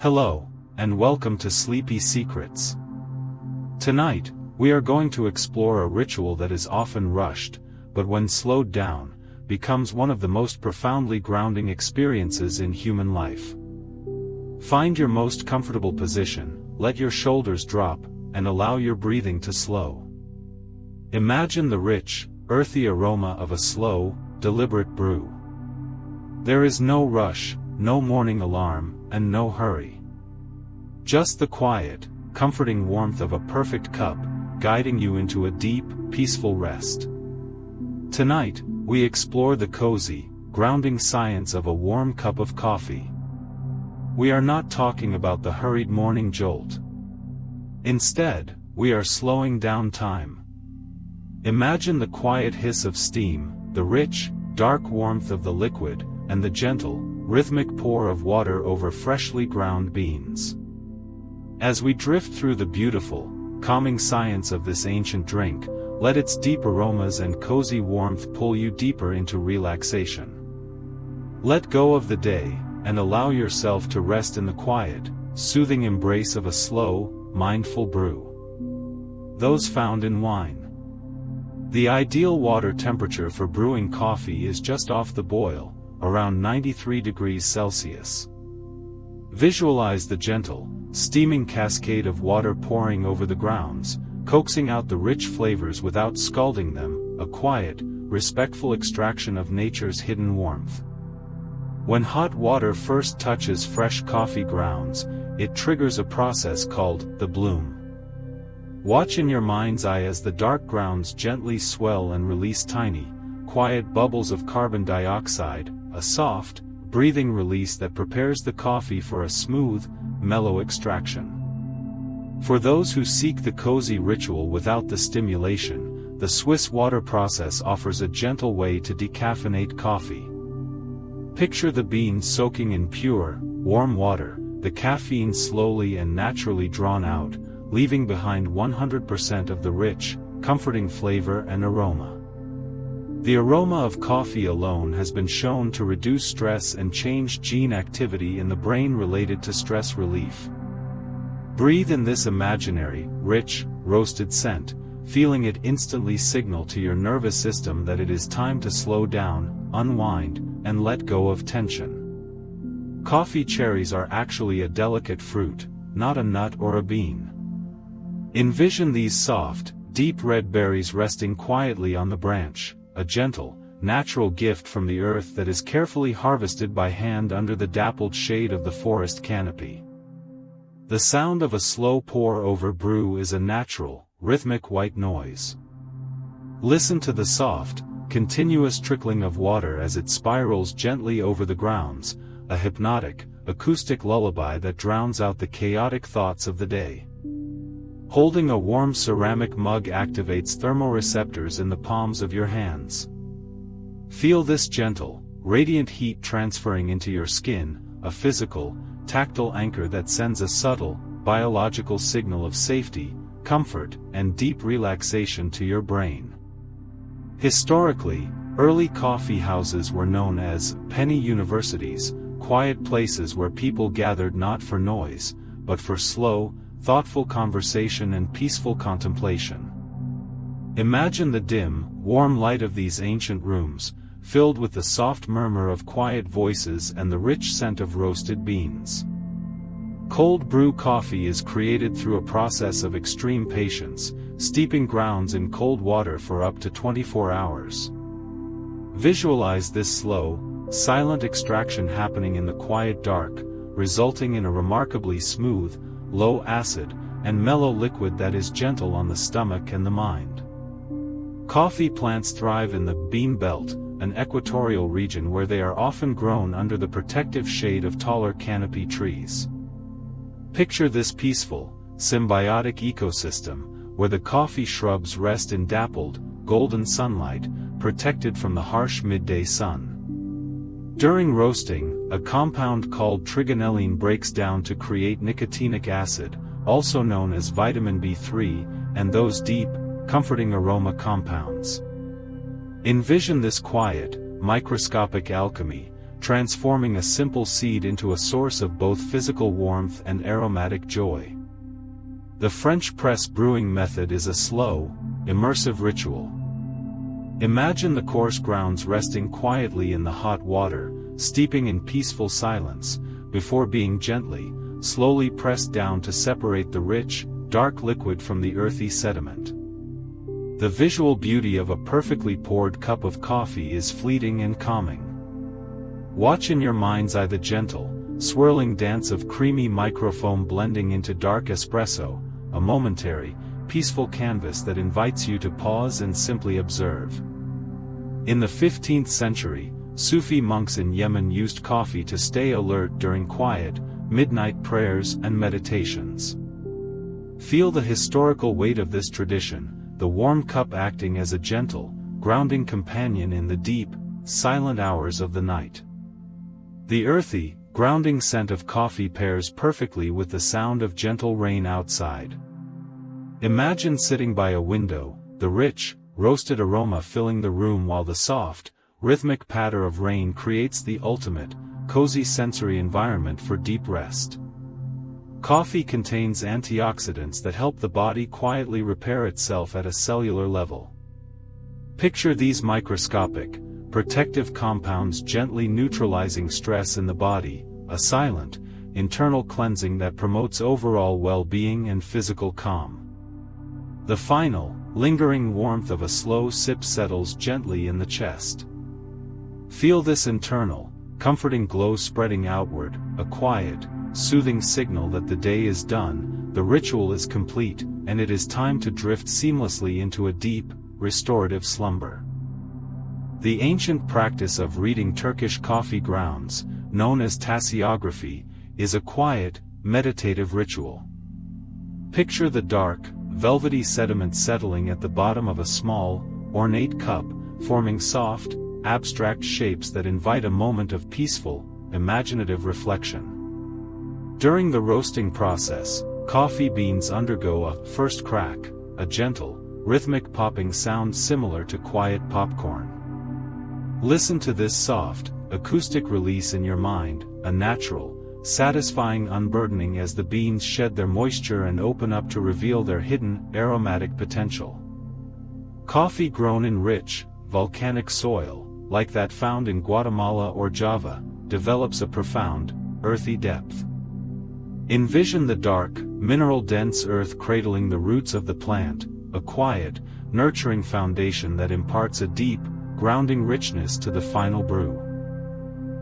Hello, and welcome to Sleepy Secrets. Tonight, we are going to explore a ritual that is often rushed, but when slowed down, becomes one of the most profoundly grounding experiences in human life. Find your most comfortable position, let your shoulders drop, and allow your breathing to slow. Imagine the rich, earthy aroma of a slow, deliberate brew. There is no rush, no morning alarm, and no hurry. Just the quiet, comforting warmth of a perfect cup, guiding you into a deep, peaceful rest. Tonight, we explore the cozy, grounding science of a warm cup of coffee. We are not talking about the hurried morning jolt. Instead, we are slowing down time. Imagine the quiet hiss of steam, the rich, dark warmth of the liquid, and the gentle, rhythmic pour of water over freshly ground beans. As we drift through the beautiful, calming science of this ancient drink, let its deep aromas and cozy warmth pull you deeper into relaxation. Let go of the day, and allow yourself to rest in the quiet, soothing embrace of a slow, mindful brew. Those found in wine. The ideal water temperature for brewing coffee is just off the boil, around 93 degrees Celsius. Visualize the gentle, steaming cascade of water pouring over the grounds, coaxing out the rich flavors without scalding them, a quiet, respectful extraction of nature's hidden warmth. When hot water first touches fresh coffee grounds, it triggers a process called the bloom. Watch in your mind's eye as the dark grounds gently swell and release tiny, quiet bubbles of carbon dioxide, a soft, breathing release that prepares the coffee for a smooth, mellow extraction. For those who seek the cozy ritual without the stimulation, the Swiss water process offers a gentle way to decaffeinate coffee. Picture the beans soaking in pure, warm water, the caffeine slowly and naturally drawn out, leaving behind 100% of the rich, comforting flavor and aroma. The aroma of coffee alone has been shown to reduce stress and change gene activity in the brain related to stress relief. Breathe in this imaginary, rich, roasted scent, feeling it instantly signal to your nervous system that it is time to slow down, unwind, and let go of tension. Coffee cherries are actually a delicate fruit, not a nut or a bean. Envision these soft, deep red berries resting quietly on the branch, a gentle, natural gift from the earth that is carefully harvested by hand under the dappled shade of the forest canopy. The sound of a slow pour-over brew is a natural, rhythmic white noise. Listen to the soft, continuous trickling of water as it spirals gently over the grounds, a hypnotic, acoustic lullaby that drowns out the chaotic thoughts of the day. Holding a warm ceramic mug activates thermoreceptors in the palms of your hands. Feel this gentle, radiant heat transferring into your skin, a physical, tactile anchor that sends a subtle, biological signal of safety, comfort, and deep relaxation to your brain. Historically, early coffee houses were known as penny universities, quiet places where people gathered not for noise, but for slow, thoughtful conversation and peaceful contemplation. Imagine the dim, warm light of these ancient rooms, filled with the soft murmur of quiet voices and the rich scent of roasted beans. Cold brew coffee is created through a process of extreme patience, steeping grounds in cold water for up to 24 hours. Visualize this slow, silent extraction happening in the quiet dark, resulting in a remarkably smooth, low-acid, and mellow liquid that is gentle on the stomach and the mind. Coffee plants thrive in the bean belt, an equatorial region where they are often grown under the protective shade of taller canopy trees. Picture this peaceful, symbiotic ecosystem, where the coffee shrubs rest in dappled, golden sunlight, protected from the harsh midday sun. During roasting, a compound called trigonelline breaks down to create nicotinic acid, also known as vitamin B3, and those deep, comforting aroma compounds. Envision this quiet, microscopic alchemy, transforming a simple seed into a source of both physical warmth and aromatic joy. The French press brewing method is a slow, immersive ritual. Imagine the coarse grounds resting quietly in the hot water, steeping in peaceful silence, before being gently, slowly pressed down to separate the rich, dark liquid from the earthy sediment. The visual beauty of a perfectly poured cup of coffee is fleeting and calming. Watch in your mind's eye the gentle, swirling dance of creamy microfoam blending into dark espresso, a momentary, peaceful canvas that invites you to pause and simply observe. In the 15th century, Sufi monks in Yemen used coffee to stay alert during quiet, midnight prayers and meditations. Feel the historical weight of this tradition, the warm cup acting as a gentle, grounding companion in the deep, silent hours of the night. The earthy, grounding scent of coffee pairs perfectly with the sound of gentle rain outside. Imagine sitting by a window, the rich, roasted aroma filling the room while the soft, rhythmic patter of rain creates the ultimate, cozy sensory environment for deep rest. Coffee contains antioxidants that help the body quietly repair itself at a cellular level. Picture these microscopic, protective compounds gently neutralizing stress in the body, a silent, internal cleansing that promotes overall well-being and physical calm. The final, lingering warmth of a slow sip settles gently in the chest. Feel this internal, comforting glow spreading outward, a quiet, soothing signal that the day is done, the ritual is complete, and it is time to drift seamlessly into a deep, restorative slumber. The ancient practice of reading Turkish coffee grounds, known as tasseography, is a quiet, meditative ritual. Picture the dark, velvety sediment settling at the bottom of a small, ornate cup, forming soft, abstract shapes that invite a moment of peaceful, imaginative reflection. During the roasting process, coffee beans undergo a first crack, a gentle, rhythmic popping sound similar to quiet popcorn. Listen to this soft, acoustic release in your mind, a natural, satisfying unburdening as the beans shed their moisture and open up to reveal their hidden, aromatic potential. Coffee grown in rich, volcanic soil, like that found in Guatemala or Java, develops a profound, earthy depth. Envision the dark, mineral-dense earth cradling the roots of the plant, a quiet, nurturing foundation that imparts a deep, grounding richness to the final brew.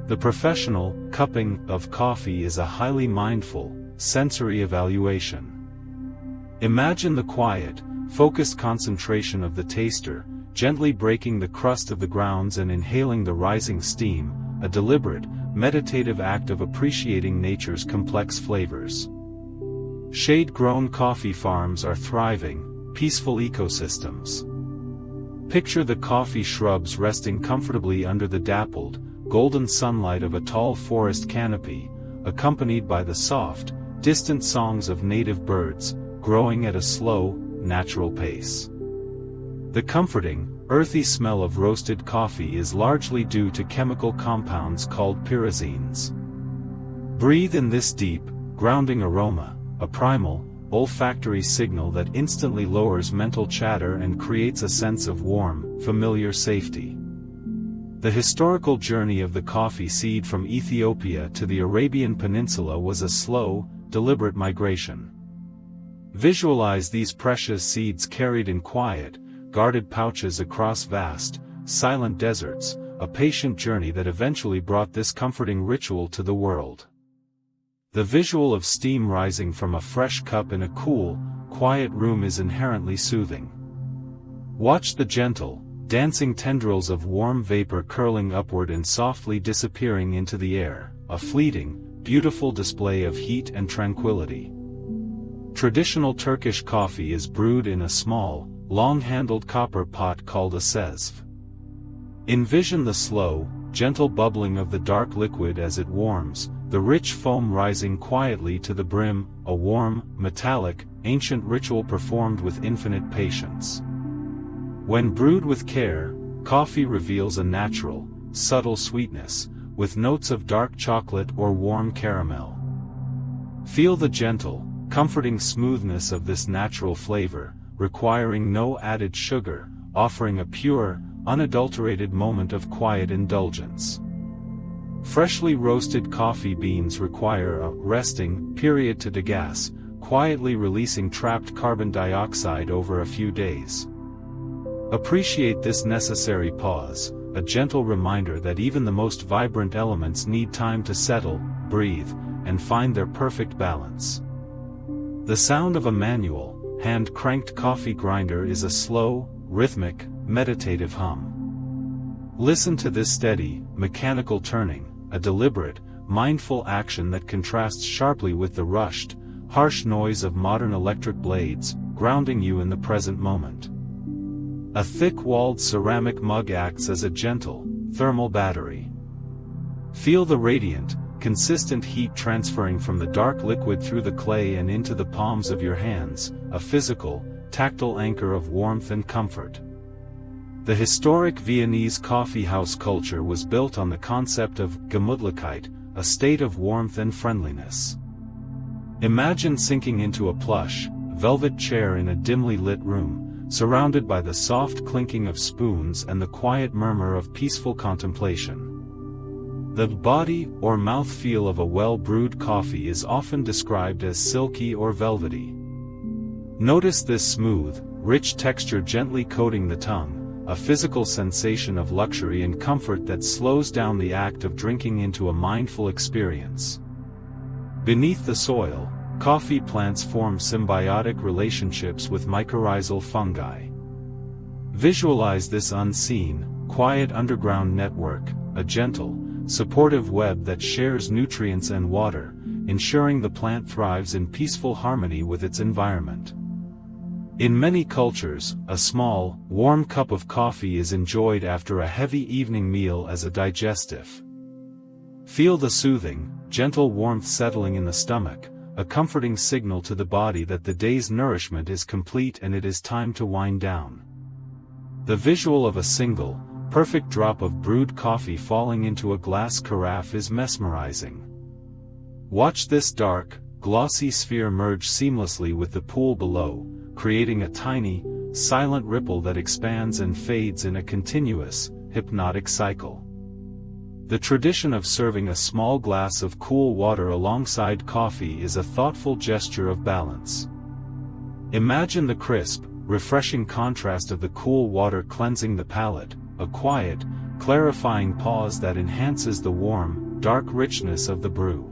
The professional cupping of coffee is a highly mindful, sensory evaluation. Imagine the quiet, focused concentration of the taster, gently breaking the crust of the grounds and inhaling the rising steam, a deliberate, meditative act of appreciating nature's complex flavors. Shade-grown coffee farms are thriving, peaceful ecosystems. Picture the coffee shrubs resting comfortably under the dappled, golden sunlight of a tall forest canopy, accompanied by the soft, distant songs of native birds, growing at a slow, natural pace. The comforting, earthy smell of roasted coffee is largely due to chemical compounds called pyrazines. Breathe in this deep, grounding aroma, a primal, olfactory signal that instantly lowers mental chatter and creates a sense of warm, familiar safety. The historical journey of the coffee seed from Ethiopia to the Arabian Peninsula was a slow, deliberate migration. Visualize these precious seeds carried in quiet, guarded pouches across vast, silent deserts, a patient journey that eventually brought this comforting ritual to the world. The visual of steam rising from a fresh cup in a cool, quiet room is inherently soothing. Watch the gentle, dancing tendrils of warm vapor curling upward and softly disappearing into the air, a fleeting, beautiful display of heat and tranquility. Traditional Turkish coffee is brewed in a small, long-handled copper pot called a sezv. Envision the slow, gentle bubbling of the dark liquid as it warms, the rich foam rising quietly to the brim, a warm, metallic, ancient ritual performed with infinite patience. When brewed with care, coffee reveals a natural, subtle sweetness, with notes of dark chocolate or warm caramel. Feel the gentle, comforting smoothness of this natural flavor, requiring no added sugar, offering a pure, unadulterated moment of quiet indulgence. Freshly roasted coffee beans require a resting period to degas, quietly releasing trapped carbon dioxide over a few days. Appreciate this necessary pause, a gentle reminder that even the most vibrant elements need time to settle, breathe, and find their perfect balance. The sound of a manual, hand-cranked coffee grinder is a slow, rhythmic, meditative hum. Listen to this steady, mechanical turning, a deliberate, mindful action that contrasts sharply with the rushed, harsh noise of modern electric blades, grounding you in the present moment. A thick-walled ceramic mug acts as a gentle, thermal battery. Feel the radiant, consistent heat transferring from the dark liquid through the clay and into the palms of your hands, a physical, tactile anchor of warmth and comfort. The historic Viennese coffee house culture was built on the concept of Gemütlichkeit, a state of warmth and friendliness. Imagine sinking into a plush, velvet chair in a dimly lit room, surrounded by the soft clinking of spoons and the quiet murmur of peaceful contemplation. The body or mouthfeel of a well-brewed coffee is often described as silky or velvety. Notice this smooth, rich texture gently coating the tongue, a physical sensation of luxury and comfort that slows down the act of drinking into a mindful experience. Beneath the soil, coffee plants form symbiotic relationships with mycorrhizal fungi. Visualize this unseen, quiet underground network, a gentle, supportive web that shares nutrients and water, ensuring the plant thrives in peaceful harmony with its environment. In many cultures, a small, warm cup of coffee is enjoyed after a heavy evening meal as a digestive. Feel the soothing, gentle warmth settling in the stomach, a comforting signal to the body that the day's nourishment is complete and it is time to wind down. The visual of a single, perfect drop of brewed coffee falling into a glass carafe is mesmerizing. Watch this dark, glossy sphere merge seamlessly with the pool below, creating a tiny, silent ripple that expands and fades in a continuous, hypnotic cycle. The tradition of serving a small glass of cool water alongside coffee is a thoughtful gesture of balance. Imagine the crisp, refreshing contrast of the cool water cleansing the palate, a quiet, clarifying pause that enhances the warm, dark richness of the brew.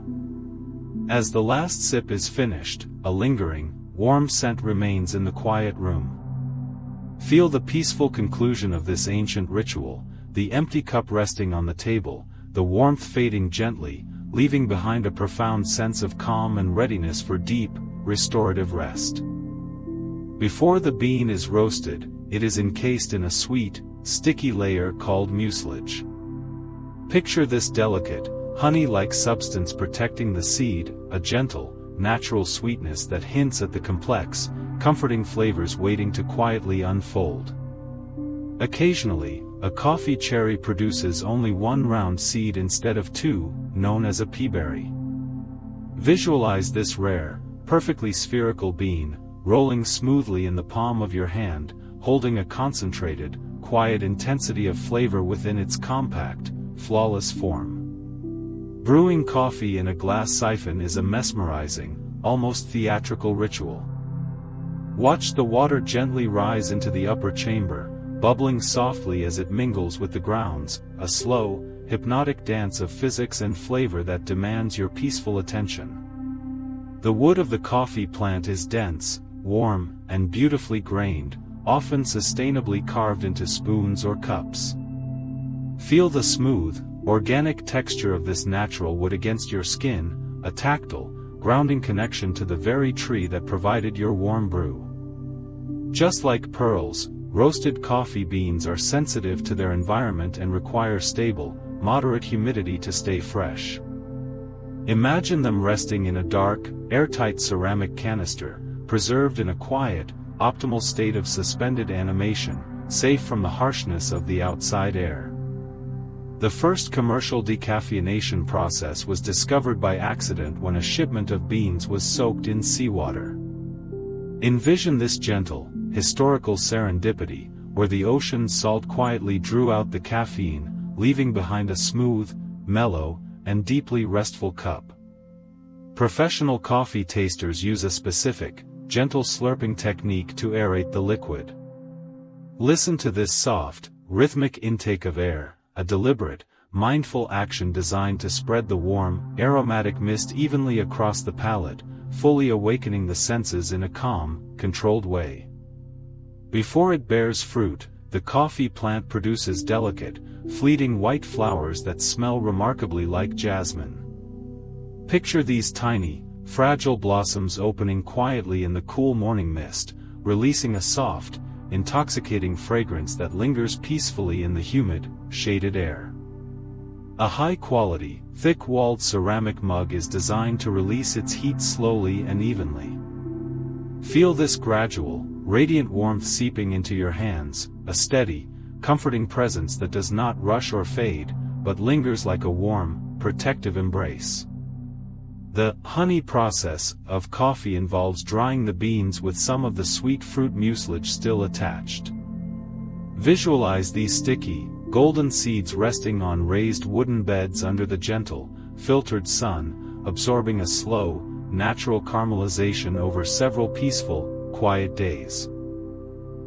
As the last sip is finished, a lingering, warm scent remains in the quiet room. Feel the peaceful conclusion of this ancient ritual, the empty cup resting on the table, the warmth fading gently, leaving behind a profound sense of calm and readiness for deep, restorative rest. Before the bean is roasted, it is encased in a sweet, sticky layer called mucilage. Picture this delicate, honey-like substance protecting the seed, a gentle, natural sweetness that hints at the complex, comforting flavors waiting to quietly unfold. Occasionally, a coffee cherry produces only one round seed instead of two, known as a peaberry. Visualize this rare, perfectly spherical bean, rolling smoothly in the palm of your hand, holding a concentrated, quiet intensity of flavor within its compact, flawless form. Brewing coffee in a glass siphon is a mesmerizing, almost theatrical ritual. Watch the water gently rise into the upper chamber, bubbling softly as it mingles with the grounds, a slow, hypnotic dance of physics and flavor that demands your peaceful attention. The wood of the coffee plant is dense, warm, and beautifully grained, often sustainably carved into spoons or cups. Feel the smooth, organic texture of this natural wood against your skin, a tactile, grounding connection to the very tree that provided your warm brew. Just like pearls, roasted coffee beans are sensitive to their environment and require stable, moderate humidity to stay fresh. Imagine them resting in a dark, airtight ceramic canister, preserved in a quiet, optimal state of suspended animation, safe from the harshness of the outside air. The first commercial decaffeination process was discovered by accident when a shipment of beans was soaked in seawater. Envision this gentle, historical serendipity, where the ocean's salt quietly drew out the caffeine, leaving behind a smooth, mellow, and deeply restful cup. Professional coffee tasters use a specific, gentle slurping technique to aerate the liquid. Listen to this soft, rhythmic intake of air, a deliberate, mindful action designed to spread the warm, aromatic mist evenly across the palate, fully awakening the senses in a calm, controlled way. Before it bears fruit, the coffee plant produces delicate, fleeting white flowers that smell remarkably like jasmine. Picture these tiny, fragile blossoms opening quietly in the cool morning mist, releasing a soft, intoxicating fragrance that lingers peacefully in the humid, shaded air. A high-quality, thick-walled ceramic mug is designed to release its heat slowly and evenly. Feel this gradual, radiant warmth seeping into your hands, a steady, comforting presence that does not rush or fade, but lingers like a warm, protective embrace. The honey process of coffee involves drying the beans with some of the sweet fruit mucilage still attached. Visualize these sticky, golden seeds resting on raised wooden beds under the gentle, filtered sun, absorbing a slow, natural caramelization over several peaceful, quiet days.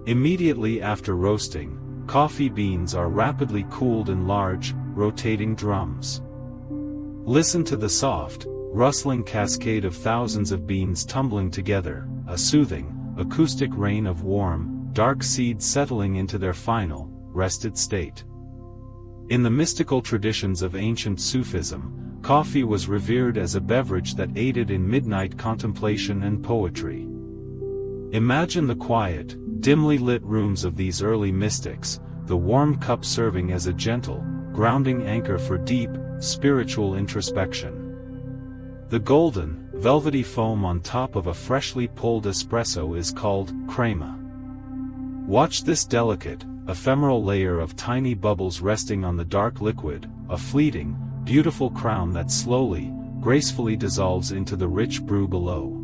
Immediately after roasting, coffee beans are rapidly cooled in large, rotating drums. Listen to the soft, rustling cascade of thousands of beans tumbling together, a soothing, acoustic rain of warm, dark seeds settling into their final, rested state. In the mystical traditions of ancient Sufism, coffee was revered as a beverage that aided in midnight contemplation and poetry. Imagine the quiet, dimly lit rooms of these early mystics, the warm cup serving as a gentle, grounding anchor for deep, spiritual introspection. The golden, velvety foam on top of a freshly pulled espresso is called crema. Watch this delicate, ephemeral layer of tiny bubbles resting on the dark liquid, a fleeting, beautiful crown that slowly, gracefully dissolves into the rich brew below.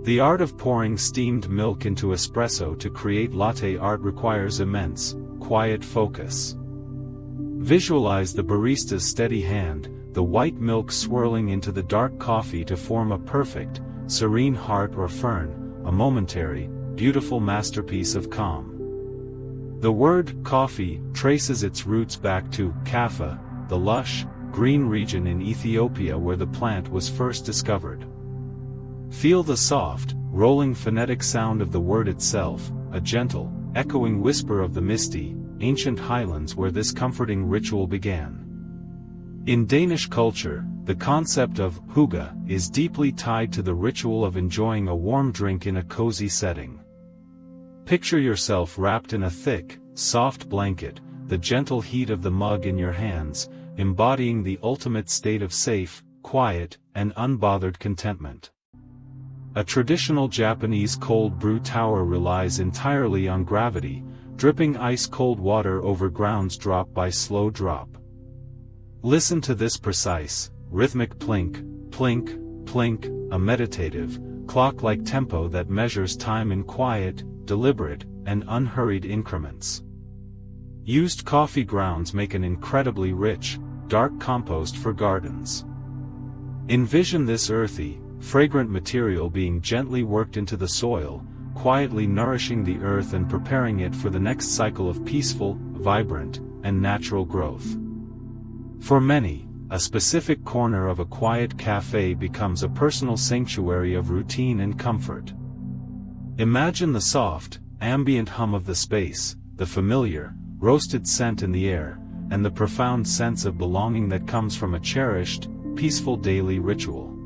The art of pouring steamed milk into espresso to create latte art requires immense, quiet focus. Visualize the barista's steady hand, the white milk swirling into the dark coffee to form a perfect, serene heart or fern, a momentary, beautiful masterpiece of calm. The word coffee traces its roots back to Kaffa, the lush, green region in Ethiopia where the plant was first discovered. Feel the soft, rolling phonetic sound of the word itself, a gentle, echoing whisper of the misty, ancient highlands where this comforting ritual began. In Danish culture, the concept of hygge is deeply tied to the ritual of enjoying a warm drink in a cozy setting. Picture yourself wrapped in a thick, soft blanket, the gentle heat of the mug in your hands, embodying the ultimate state of safe, quiet, and unbothered contentment. A traditional Japanese cold brew tower relies entirely on gravity, dripping ice-cold water over grounds drop by slow drop. Listen to this precise, rhythmic plink, plink, plink, a meditative, clock-like tempo that measures time in quiet, deliberate, and unhurried increments. Used coffee grounds make an incredibly rich, dark compost for gardens. Envision this earthy, fragrant material being gently worked into the soil, quietly nourishing the earth and preparing it for the next cycle of peaceful, vibrant, and natural growth. For many, a specific corner of a quiet cafe becomes a personal sanctuary of routine and comfort. Imagine the soft, ambient hum of the space, the familiar, roasted scent in the air, and the profound sense of belonging that comes from a cherished, peaceful daily ritual.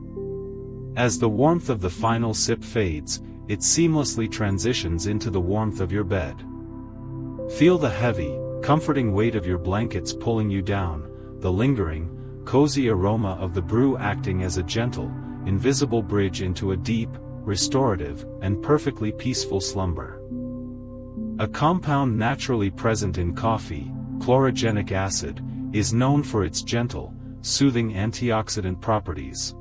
As the warmth of the final sip fades, it seamlessly transitions into the warmth of your bed. Feel the heavy, comforting weight of your blankets pulling you down, the lingering, cozy aroma of the brew acting as a gentle, invisible bridge into a deep, restorative, and perfectly peaceful slumber. A compound naturally present in coffee, chlorogenic acid, is known for its gentle, soothing antioxidant properties.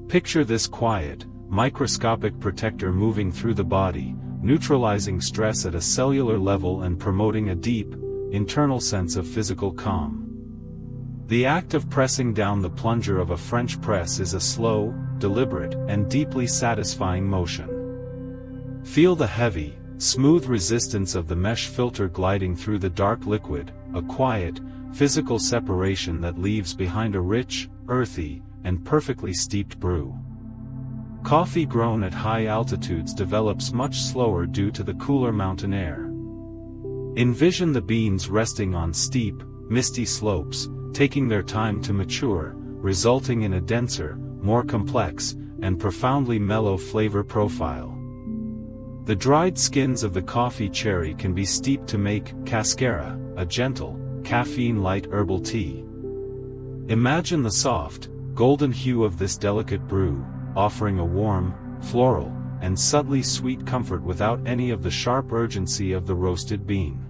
Picture this quiet, microscopic protector moving through the body, neutralizing stress at a cellular level and promoting a deep, internal sense of physical calm. The act of pressing down the plunger of a French press is a slow, deliberate, and deeply satisfying motion. Feel the heavy, smooth resistance of the mesh filter gliding through the dark liquid, a quiet, physical separation that leaves behind a rich, earthy, and perfectly steeped brew. Coffee grown at high altitudes develops much slower due to the cooler mountain air. Envision the beans resting on steep, misty slopes, taking their time to mature, resulting in a denser, more complex, and profoundly mellow flavor profile. The dried skins of the coffee cherry can be steeped to make cascara, a gentle, caffeine-light herbal tea. Imagine the soft, golden hue of this delicate brew, offering a warm, floral, and subtly sweet comfort without any of the sharp urgency of the roasted bean.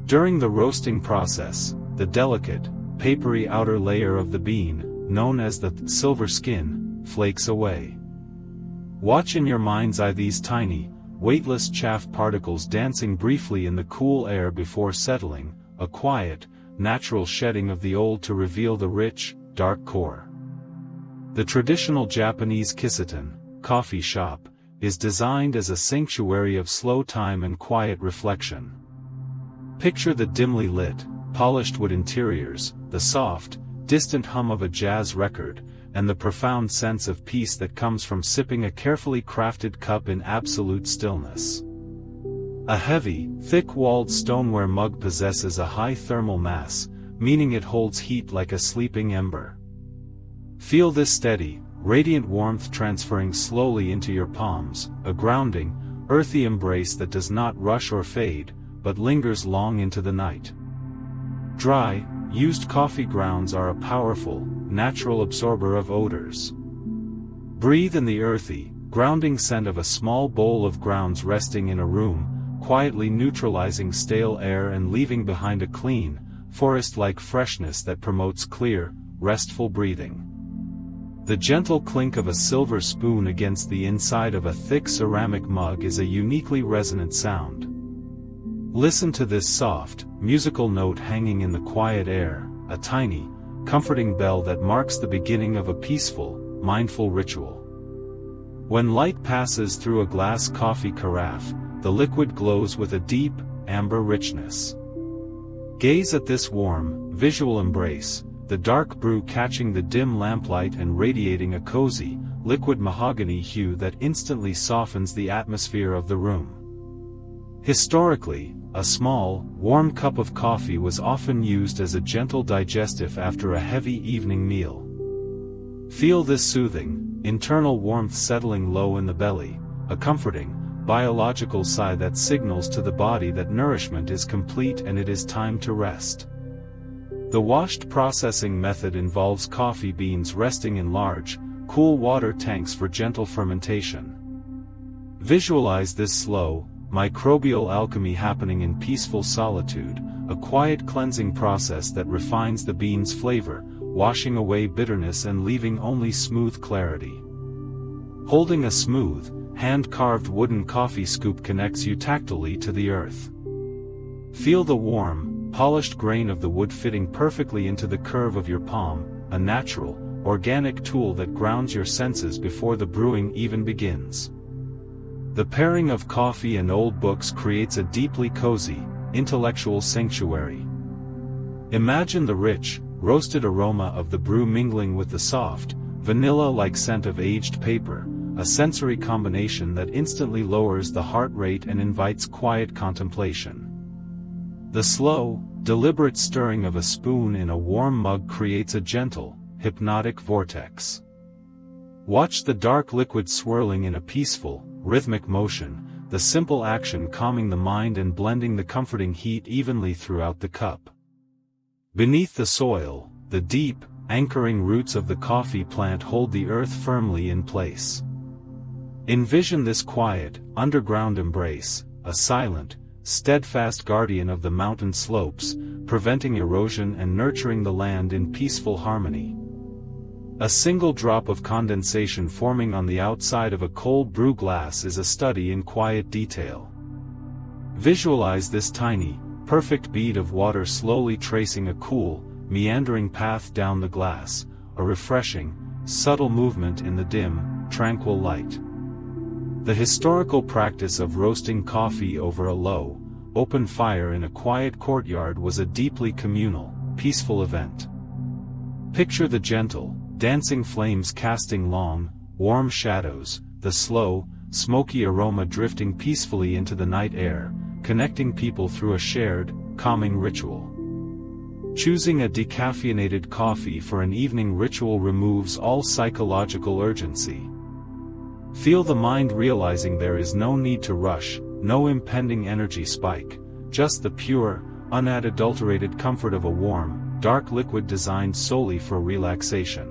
During the roasting process, the delicate, papery outer layer of the bean, known as the silver skin, flakes away. Watch in your mind's eye these tiny, weightless chaff particles dancing briefly in the cool air before settling, a quiet, natural shedding of the old to reveal the rich, dark core. The traditional Japanese kisaten, coffee shop, is designed as a sanctuary of slow time and quiet reflection. Picture the dimly lit, polished wood interiors, the soft, distant hum of a jazz record, and the profound sense of peace that comes from sipping a carefully crafted cup in absolute stillness. A heavy, thick-walled stoneware mug possesses a high thermal mass, meaning it holds heat like a sleeping ember. Feel this steady, radiant warmth transferring slowly into your palms, a grounding, earthy embrace that does not rush or fade, but lingers long into the night. Dry, used coffee grounds are a powerful, natural absorber of odors. Breathe in the earthy, grounding scent of a small bowl of grounds resting in a room, quietly neutralizing stale air and leaving behind a clean, forest-like freshness that promotes clear, restful breathing. The gentle clink of a silver spoon against the inside of a thick ceramic mug is a uniquely resonant sound. Listen to this soft, musical note hanging in the quiet air, a tiny, comforting bell that marks the beginning of a peaceful, mindful ritual. When light passes through a glass coffee carafe, the liquid glows with a deep, amber richness. Gaze at this warm, visual embrace, the dark brew catching the dim lamplight and radiating a cozy, liquid mahogany hue that instantly softens the atmosphere of the room. Historically, a small, warm cup of coffee was often used as a gentle digestive after a heavy evening meal. Feel this soothing, internal warmth settling low in the belly, a comforting, biological sigh that signals to the body that nourishment is complete and it is time to rest. The washed processing method involves coffee beans resting in large, cool water tanks for gentle fermentation. Visualize this slow, microbial alchemy happening in peaceful solitude, a quiet cleansing process that refines the bean's flavor, washing away bitterness and leaving only smooth clarity. Holding a smooth, hand-carved wooden coffee scoop connects you tactily to the earth. Feel the warm, polished grain of the wood fitting perfectly into the curve of your palm, a natural, organic tool that grounds your senses before the brewing even begins. The pairing of coffee and old books creates a deeply cozy, intellectual sanctuary. Imagine the rich, roasted aroma of the brew mingling with the soft, vanilla-like scent of aged paper, a sensory combination that instantly lowers the heart rate and invites quiet contemplation. The slow, deliberate stirring of a spoon in a warm mug creates a gentle, hypnotic vortex. Watch the dark liquid swirling in a peaceful, rhythmic motion, the simple action calming the mind and blending the comforting heat evenly throughout the cup. Beneath the soil, the deep, anchoring roots of the coffee plant hold the earth firmly in place. Envision this quiet, underground embrace, a silent, steadfast guardian of the mountain slopes, preventing erosion and nurturing the land in peaceful harmony. A single drop of condensation forming on the outside of a cold brew glass is a study in quiet detail. Visualize this tiny, perfect bead of water slowly tracing a cool, meandering path down the glass, a refreshing, subtle movement in the dim, tranquil light. The historical practice of roasting coffee over a low, open fire in a quiet courtyard was a deeply communal, peaceful event. Picture the gentle, dancing flames casting long, warm shadows, the slow, smoky aroma drifting peacefully into the night air, connecting people through a shared, calming ritual. Choosing a decaffeinated coffee for an evening ritual removes all psychological urgency. Feel the mind realizing there is no need to rush, no impending energy spike, just the pure, unadulterated comfort of a warm, dark liquid designed solely for relaxation.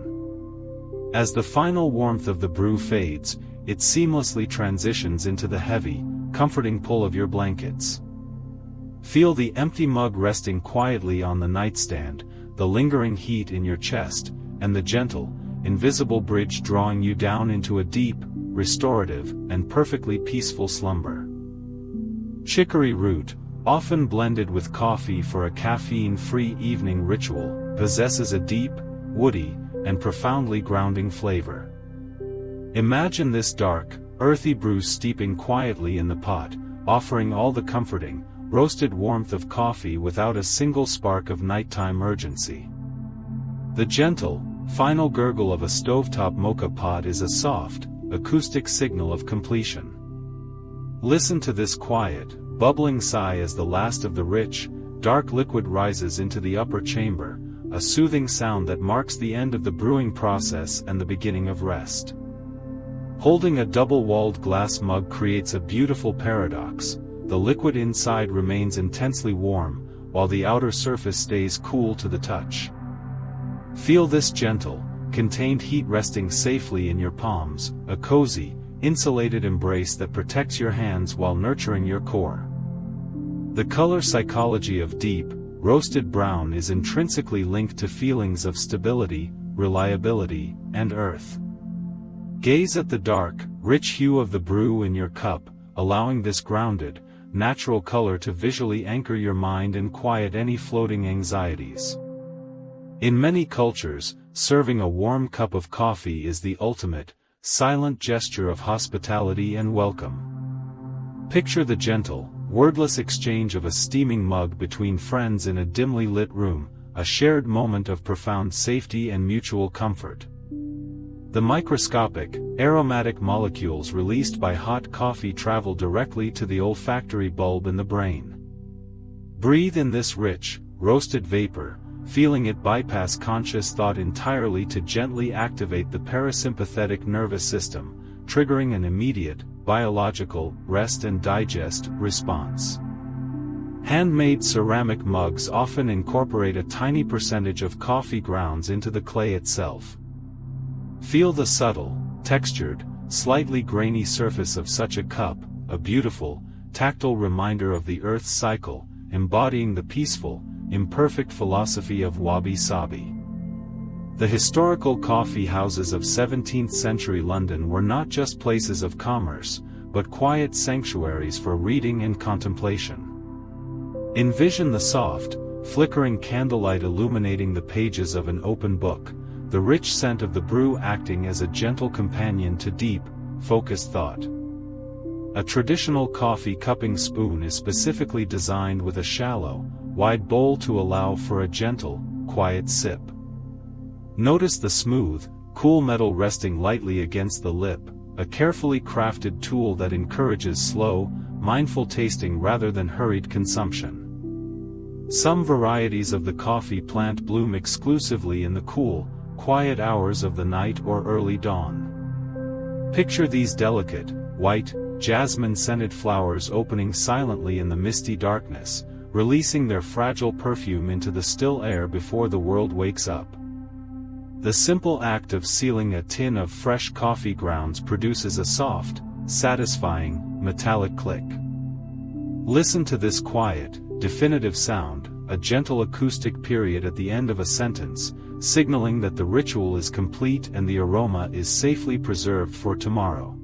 As the final warmth of the brew fades, it seamlessly transitions into the heavy, comforting pull of your blankets. Feel the empty mug resting quietly on the nightstand, the lingering heat in your chest, and the gentle, invisible bridge drawing you down into a deep, restorative, and perfectly peaceful slumber. Chicory root, often blended with coffee for a caffeine-free evening ritual, possesses a deep, woody, and profoundly grounding flavor. Imagine this dark, earthy brew steeping quietly in the pot, offering all the comforting, roasted warmth of coffee without a single spark of nighttime urgency. The gentle, final gurgle of a stovetop mocha pot is a soft, acoustic signal of completion. Listen to this quiet, bubbling sigh as the last of the rich, dark liquid rises into the upper chamber, a soothing sound that marks the end of the brewing process and the beginning of rest. Holding a double-walled glass mug creates a beautiful paradox. The liquid inside remains intensely warm, while the outer surface stays cool to the touch. Feel this gentle, contained heat resting safely in your palms, a cozy, insulated embrace that protects your hands while nurturing your core. The color psychology of deep, roasted brown is intrinsically linked to feelings of stability, reliability, and earth. Gaze at the dark, rich hue of the brew in your cup, allowing this grounded, natural color to visually anchor your mind and quiet any floating anxieties. In many cultures, serving a warm cup of coffee is the ultimate, silent gesture of hospitality and welcome. Picture the gentle, wordless exchange of a steaming mug between friends in a dimly lit room, a shared moment of profound safety and mutual comfort. The microscopic, aromatic molecules released by hot coffee travel directly to the olfactory bulb in the brain. Breathe in this rich, roasted vapor, feeling it bypass conscious thought entirely to gently activate the parasympathetic nervous system, triggering an immediate, biological, rest and digest response. Handmade ceramic mugs often incorporate a tiny percentage of coffee grounds into the clay itself. Feel the subtle, textured, slightly grainy surface of such a cup, a beautiful, tactile reminder of the Earth's cycle, embodying the peaceful, imperfect philosophy of wabi-sabi. The historical coffee houses of 17th-century London were not just places of commerce, but quiet sanctuaries for reading and contemplation. Envision the soft, flickering candlelight illuminating the pages of an open book, the rich scent of the brew acting as a gentle companion to deep, focused thought. A traditional coffee cupping spoon is specifically designed with a shallow, wide bowl to allow for a gentle, quiet sip. Notice the smooth, cool metal resting lightly against the lip, a carefully crafted tool that encourages slow, mindful tasting rather than hurried consumption. Some varieties of the coffee plant bloom exclusively in the cool, quiet hours of the night or early dawn. Picture these delicate, white, jasmine-scented flowers opening silently in the misty darkness, releasing their fragile perfume into the still air before the world wakes up. The simple act of sealing a tin of fresh coffee grounds produces a soft, satisfying, metallic click. Listen to this quiet, definitive sound, a gentle acoustic period at the end of a sentence, signaling that the ritual is complete and the aroma is safely preserved for tomorrow.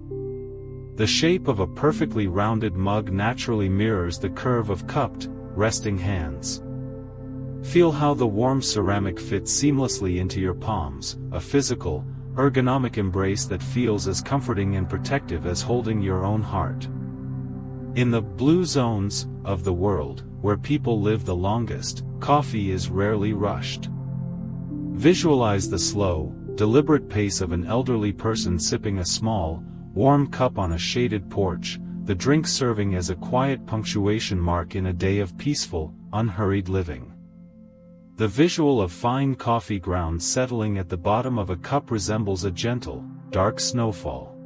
The shape of a perfectly rounded mug naturally mirrors the curve of cupped, resting hands. Feel how the warm ceramic fits seamlessly into your palms, a physical, ergonomic embrace that feels as comforting and protective as holding your own heart. In the blue zones of the world, where people live the longest, coffee is rarely rushed. Visualize the slow, deliberate pace of an elderly person sipping a small, warm cup on a shaded porch, the drink serving as a quiet punctuation mark in a day of peaceful, unhurried living. The visual of fine coffee grounds settling at the bottom of a cup resembles a gentle, dark snowfall.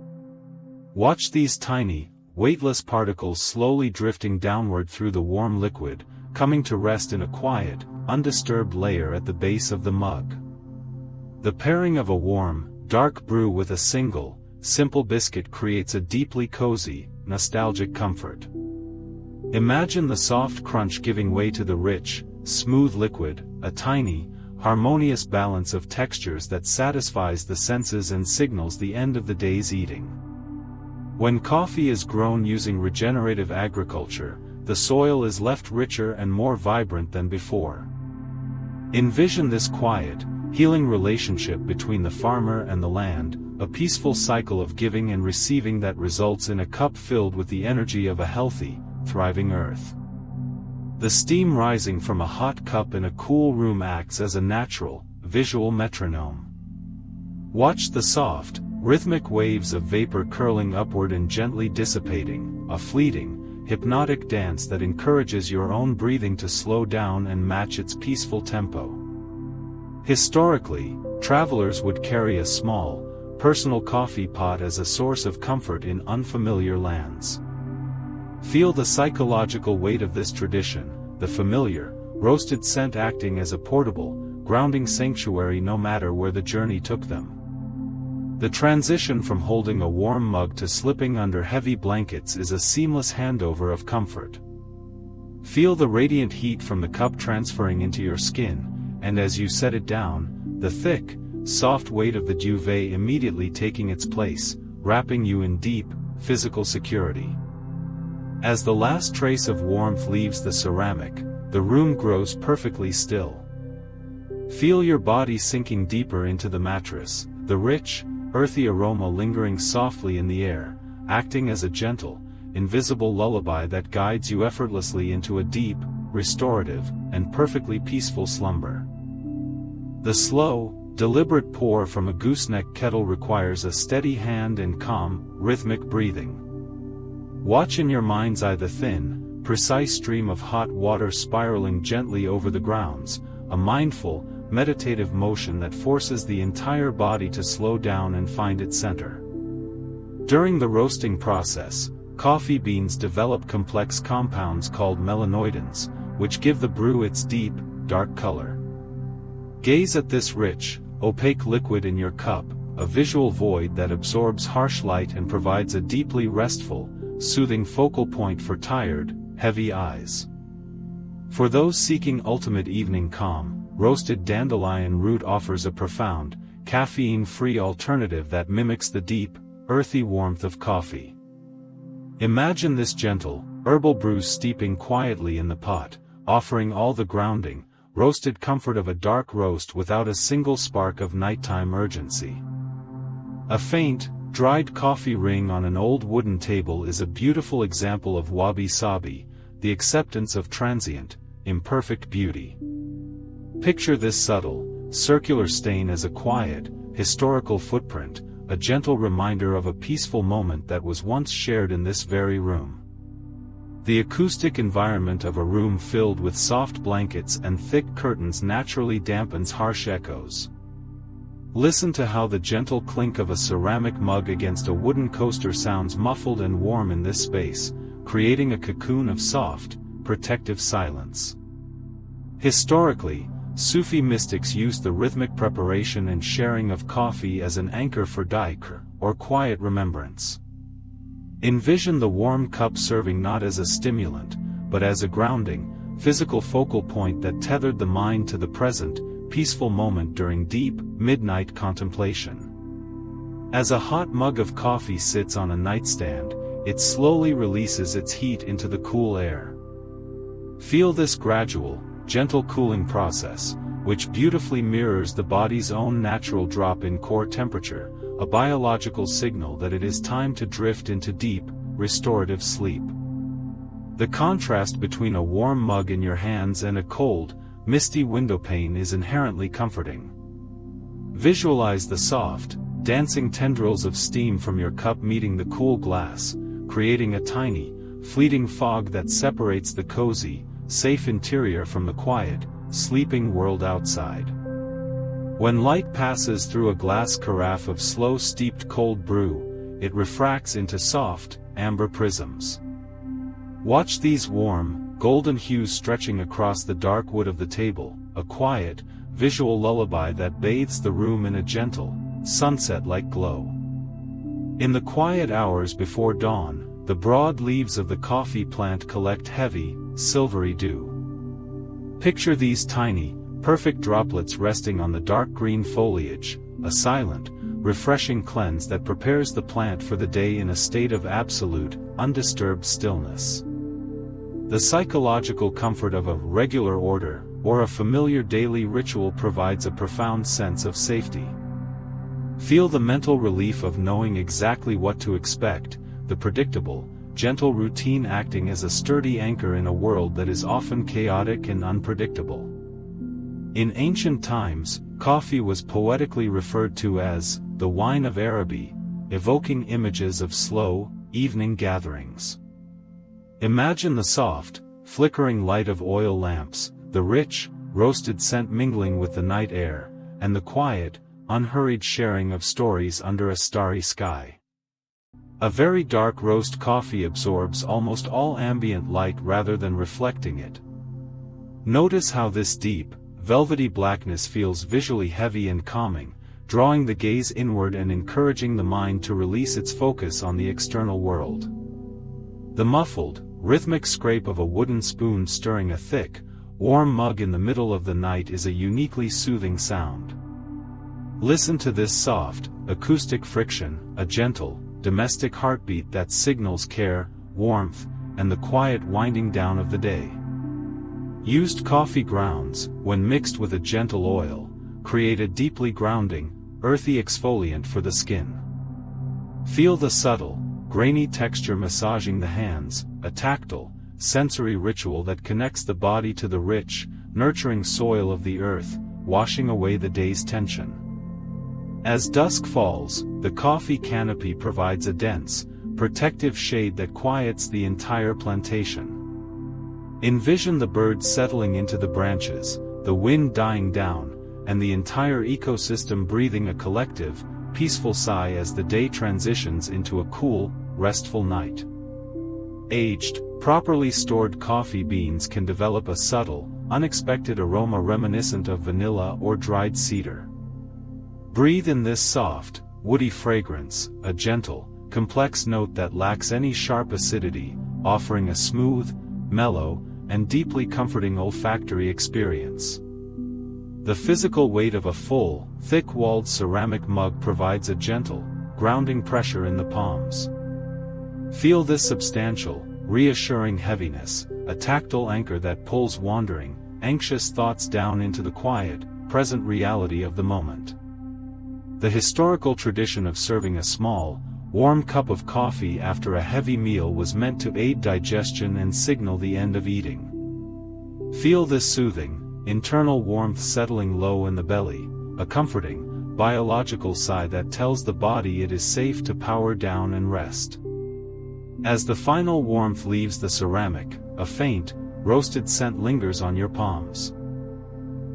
Watch these tiny, weightless particles slowly drifting downward through the warm liquid, coming to rest in a quiet, undisturbed layer at the base of the mug. The pairing of a warm, dark brew with a single, simple biscuit creates a deeply cozy, nostalgic comfort. Imagine the soft crunch giving way to the rich, smooth liquid, a tiny, harmonious balance of textures that satisfies the senses and signals the end of the day's eating. When coffee is grown using regenerative agriculture, the soil is left richer and more vibrant than before. Envision this quiet, healing relationship between the farmer and the land, a peaceful cycle of giving and receiving that results in a cup filled with the energy of a healthy, thriving earth. The steam rising from a hot cup in a cool room acts as a natural, visual metronome. Watch the soft, rhythmic waves of vapor curling upward and gently dissipating, a fleeting, hypnotic dance that encourages your own breathing to slow down and match its peaceful tempo. Historically, travelers would carry a small, personal coffee pot as a source of comfort in unfamiliar lands. Feel the psychological weight of this tradition, the familiar, roasted scent acting as a portable, grounding sanctuary no matter where the journey took them. The transition from holding a warm mug to slipping under heavy blankets is a seamless handover of comfort. Feel the radiant heat from the cup transferring into your skin, and as you set it down, the thick, soft weight of the duvet immediately taking its place, wrapping you in deep, physical security. As the last trace of warmth leaves the ceramic, the room grows perfectly still. Feel your body sinking deeper into the mattress, the rich, earthy aroma lingering softly in the air, acting as a gentle, invisible lullaby that guides you effortlessly into a deep, restorative, and perfectly peaceful slumber. The slow, deliberate pour from a gooseneck kettle requires a steady hand and calm, rhythmic breathing. Watch in your mind's eye the thin, precise stream of hot water spiraling gently over the grounds, a mindful, meditative motion that forces the entire body to slow down and find its center. During the roasting process, coffee beans develop complex compounds called melanoidins, which give the brew its deep, dark color. Gaze at this rich, opaque liquid in your cup, a visual void that absorbs harsh light and provides a deeply restful, soothing focal point for tired, heavy eyes. For those seeking ultimate evening calm, roasted dandelion root offers a profound, caffeine-free alternative that mimics the deep, earthy warmth of coffee. Imagine this gentle, herbal brew steeping quietly in the pot, offering all the grounding, roasted comfort of a dark roast without a single spark of nighttime urgency. A faint, dried coffee ring on an old wooden table is a beautiful example of wabi-sabi, the acceptance of transient, imperfect beauty. Picture this subtle, circular stain as a quiet, historical footprint, a gentle reminder of a peaceful moment that was once shared in this very room. The acoustic environment of a room filled with soft blankets and thick curtains naturally dampens harsh echoes. Listen to how the gentle clink of a ceramic mug against a wooden coaster sounds muffled and warm in this space, creating a cocoon of soft, protective silence. Historically, Sufi mystics used the rhythmic preparation and sharing of coffee as an anchor for dhikr, or quiet remembrance. Envision the warm cup serving not as a stimulant, but as a grounding, physical focal point that tethered the mind to the present, peaceful moment during deep, midnight contemplation. As a hot mug of coffee sits on a nightstand, it slowly releases its heat into the cool air. Feel this gradual, gentle cooling process, which beautifully mirrors the body's own natural drop in core temperature, a biological signal that it is time to drift into deep, restorative sleep. The contrast between a warm mug in your hands and a cold, misty windowpane is inherently comforting. Visualize the soft, dancing tendrils of steam from your cup meeting the cool glass, creating a tiny, fleeting fog that separates the cozy, safe interior from the quiet, sleeping world outside. When light passes through a glass carafe of slow-steeped cold brew, it refracts into soft, amber prisms. Watch these warm, golden hues stretching across the dark wood of the table, a quiet, visual lullaby that bathes the room in a gentle, sunset-like glow. In the quiet hours before dawn, the broad leaves of the coffee plant collect heavy, silvery dew. Picture these tiny, perfect droplets resting on the dark green foliage, a silent, refreshing cleanse that prepares the plant for the day in a state of absolute, undisturbed stillness. The psychological comfort of a regular order, or a familiar daily ritual provides a profound sense of safety. Feel the mental relief of knowing exactly what to expect, the predictable, gentle routine acting as a sturdy anchor in a world that is often chaotic and unpredictable. In ancient times, coffee was poetically referred to as the wine of Araby, evoking images of slow, evening gatherings. Imagine the soft, flickering light of oil lamps, the rich, roasted scent mingling with the night air, and the quiet, unhurried sharing of stories under a starry sky. A very dark roast coffee absorbs almost all ambient light rather than reflecting it. Notice how this deep, velvety blackness feels visually heavy and calming, drawing the gaze inward and encouraging the mind to release its focus on the external world. The muffled, rhythmic scrape of a wooden spoon stirring a thick, warm mug in the middle of the night is a uniquely soothing sound. Listen to this soft, acoustic friction, a gentle, domestic heartbeat that signals care, warmth, and the quiet winding down of the day. Used coffee grounds, when mixed with a gentle oil, create a deeply grounding, earthy exfoliant for the skin. Feel the subtle, grainy texture massaging the hands, a tactile, sensory ritual that connects the body to the rich, nurturing soil of the earth, washing away the day's tension. As dusk falls, the coffee canopy provides a dense, protective shade that quiets the entire plantation. Envision the birds settling into the branches, the wind dying down, and the entire ecosystem breathing a collective, peaceful sigh as the day transitions into a cool, restful night. Aged, properly stored coffee beans can develop a subtle, unexpected aroma reminiscent of vanilla or dried cedar. Breathe in this soft, woody fragrance, a gentle, complex note that lacks any sharp acidity, offering a smooth, mellow, and deeply comforting olfactory experience. The physical weight of a full, thick-walled ceramic mug provides a gentle, grounding pressure in the palms. Feel this substantial, reassuring heaviness, a tactile anchor that pulls wandering, anxious thoughts down into the quiet, present reality of the moment. The historical tradition of serving a small, warm cup of coffee after a heavy meal was meant to aid digestion and signal the end of eating. Feel this soothing, internal warmth settling low in the belly, a comforting, biological sigh that tells the body it is safe to power down and rest. As the final warmth leaves the ceramic, a faint, roasted scent lingers on your palms.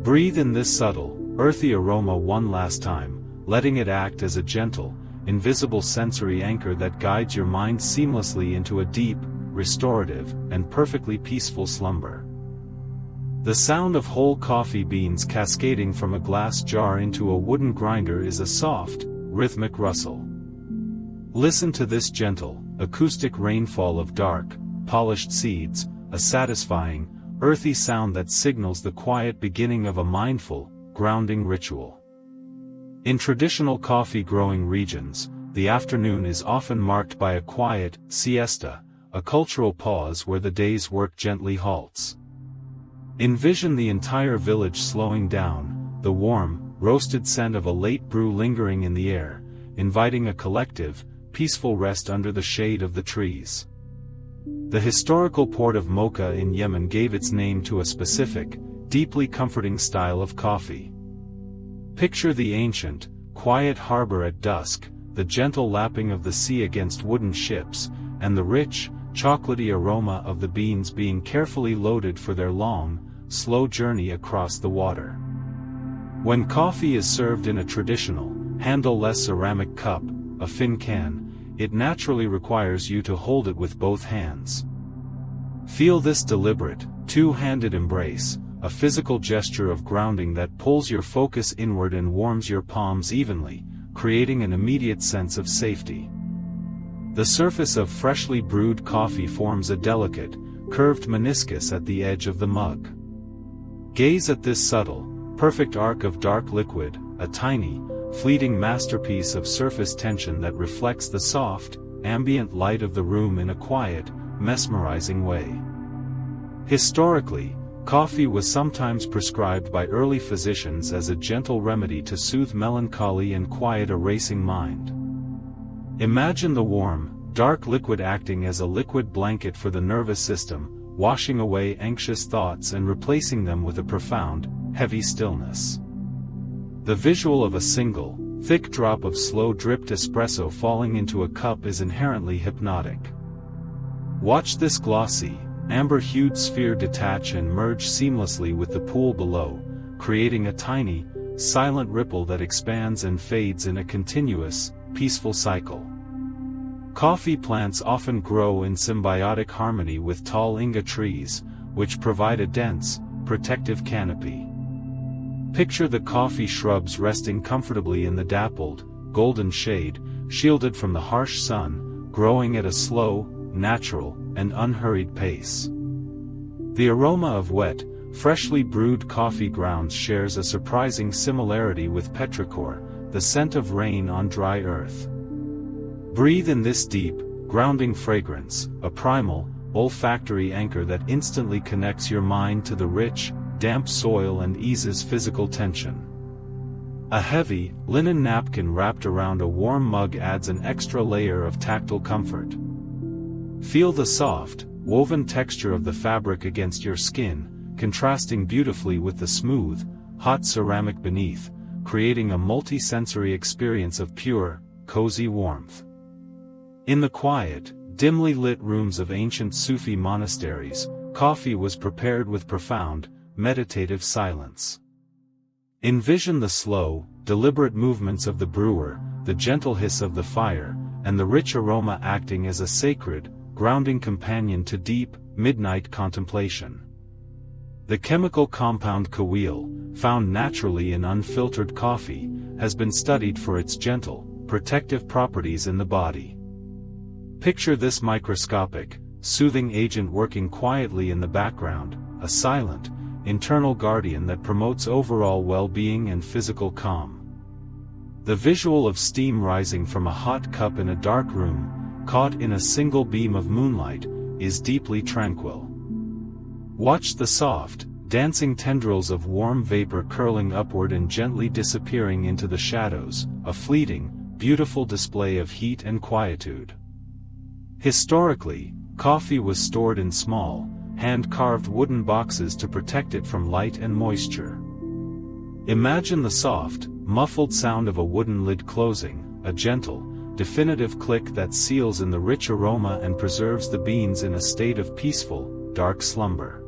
Breathe in this subtle, earthy aroma one last time, letting it act as a gentle, invisible sensory anchor that guides your mind seamlessly into a deep, restorative, and perfectly peaceful slumber. The sound of whole coffee beans cascading from a glass jar into a wooden grinder is a soft, rhythmic rustle. Listen to this gentle, acoustic rainfall of dark, polished seeds, a satisfying, earthy sound that signals the quiet beginning of a mindful, grounding ritual. In traditional coffee-growing regions, the afternoon is often marked by a quiet siesta, a cultural pause where the day's work gently halts. Envision the entire village slowing down, the warm, roasted scent of a late brew lingering in the air, inviting a collective, peaceful rest under the shade of the trees. The historical port of Mocha in Yemen gave its name to a specific, deeply comforting style of coffee. Picture the ancient, quiet harbor at dusk, the gentle lapping of the sea against wooden ships, and the rich, chocolatey aroma of the beans being carefully loaded for their long, slow journey across the water. When coffee is served in a traditional, handle-less ceramic cup, a fincan, it naturally requires you to hold it with both hands. Feel this deliberate, two-handed embrace, a physical gesture of grounding that pulls your focus inward and warms your palms evenly, creating an immediate sense of safety. The surface of freshly brewed coffee forms a delicate, curved meniscus at the edge of the mug. Gaze at this subtle, perfect arc of dark liquid, a tiny, fleeting masterpiece of surface tension that reflects the soft, ambient light of the room in a quiet, mesmerizing way. Historically, coffee was sometimes prescribed by early physicians as a gentle remedy to soothe melancholy and quiet a racing mind. Imagine the warm, dark liquid acting as a liquid blanket for the nervous system, washing away anxious thoughts and replacing them with a profound, heavy stillness. The visual of a single, thick drop of slow-dripped espresso falling into a cup is inherently hypnotic. Watch this glossy, amber-hued sphere detach and merge seamlessly with the pool below, creating a tiny, silent ripple that expands and fades in a continuous, peaceful cycle. Coffee plants often grow in symbiotic harmony with tall Inga trees, which provide a dense, protective canopy. Picture the coffee shrubs resting comfortably in the dappled, golden shade, shielded from the harsh sun, growing at a slow, natural, and unhurried pace. The aroma of wet, freshly brewed coffee grounds shares a surprising similarity with petrichor, the scent of rain on dry earth. Breathe in this deep, grounding fragrance, a primal, olfactory anchor that instantly connects your mind to the rich, damp soil and eases physical tension. A heavy, linen napkin wrapped around a warm mug adds an extra layer of tactile comfort. Feel the soft, woven texture of the fabric against your skin, contrasting beautifully with the smooth, hot ceramic beneath, creating a multi-sensory experience of pure, cozy warmth. In the quiet, dimly lit rooms of ancient Sufi monasteries, coffee was prepared with profound, meditative silence. Envision the slow, deliberate movements of the brewer, the gentle hiss of the fire, and the rich aroma acting as a sacred, grounding companion to deep, midnight contemplation. The chemical compound kawil, found naturally in unfiltered coffee, has been studied for its gentle, protective properties in the body. Picture this microscopic, soothing agent working quietly in the background, a silent, internal guardian that promotes overall well-being and physical calm. The visual of steam rising from a hot cup in a dark room, caught in a single beam of moonlight, is deeply tranquil. Watch the soft, dancing tendrils of warm vapor curling upward and gently disappearing into the shadows, a fleeting, beautiful display of heat and quietude. Historically, coffee was stored in small, hand-carved wooden boxes to protect it from light and moisture. Imagine the soft, muffled sound of a wooden lid closing, a gentle, definitive click that seals in the rich aroma and preserves the beans in a state of peaceful, dark slumber.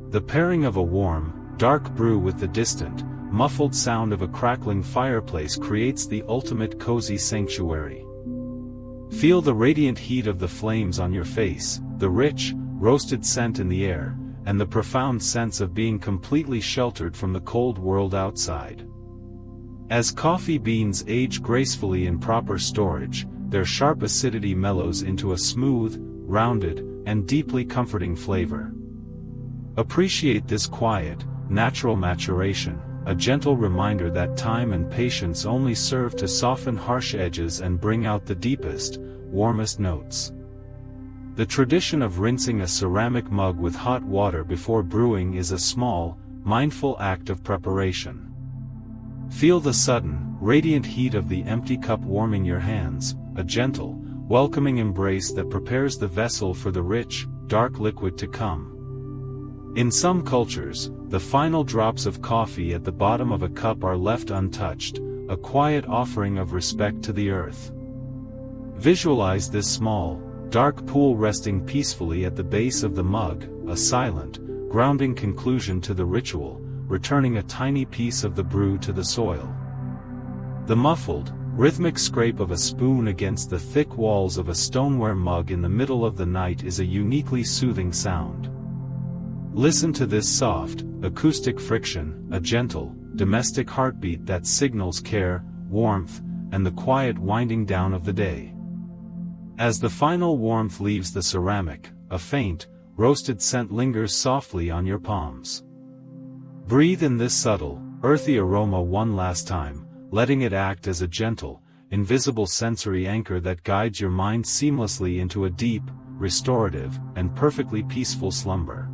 The pairing of a warm, dark brew with the distant, muffled sound of a crackling fireplace creates the ultimate cozy sanctuary. Feel the radiant heat of the flames on your face, the rich, roasted scent in the air, and the profound sense of being completely sheltered from the cold world outside. As coffee beans age gracefully in proper storage, their sharp acidity mellows into a smooth, rounded, and deeply comforting flavor. Appreciate this quiet, natural maturation, a gentle reminder that time and patience only serve to soften harsh edges and bring out the deepest, warmest notes. The tradition of rinsing a ceramic mug with hot water before brewing is a small, mindful act of preparation. Feel the sudden, radiant heat of the empty cup warming your hands, a gentle, welcoming embrace that prepares the vessel for the rich, dark liquid to come. In some cultures, the final drops of coffee at the bottom of a cup are left untouched, a quiet offering of respect to the earth. Visualize this small, dark pool resting peacefully at the base of the mug, a silent, grounding conclusion to the ritual, returning a tiny piece of the brew to the soil. The muffled, rhythmic scrape of a spoon against the thick walls of a stoneware mug in the middle of the night is a uniquely soothing sound. Listen to this soft, acoustic friction, a gentle, domestic heartbeat that signals care, warmth, and the quiet winding down of the day. As the final warmth leaves the ceramic, a faint, roasted scent lingers softly on your palms. Breathe in this subtle, earthy aroma one last time, letting it act as a gentle, invisible sensory anchor that guides your mind seamlessly into a deep, restorative, and perfectly peaceful slumber.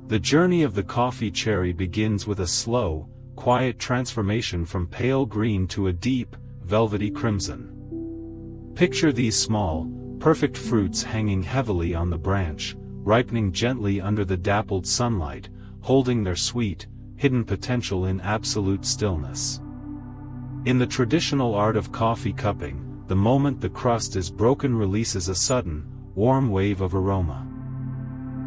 The journey of the coffee cherry begins with a slow, quiet transformation from pale green to a deep, velvety crimson. Picture these small, perfect fruits hanging heavily on the branch, ripening gently under the dappled sunlight, holding their sweet, hidden potential in absolute stillness. In the traditional art of coffee cupping, the moment the crust is broken releases a sudden, warm wave of aroma.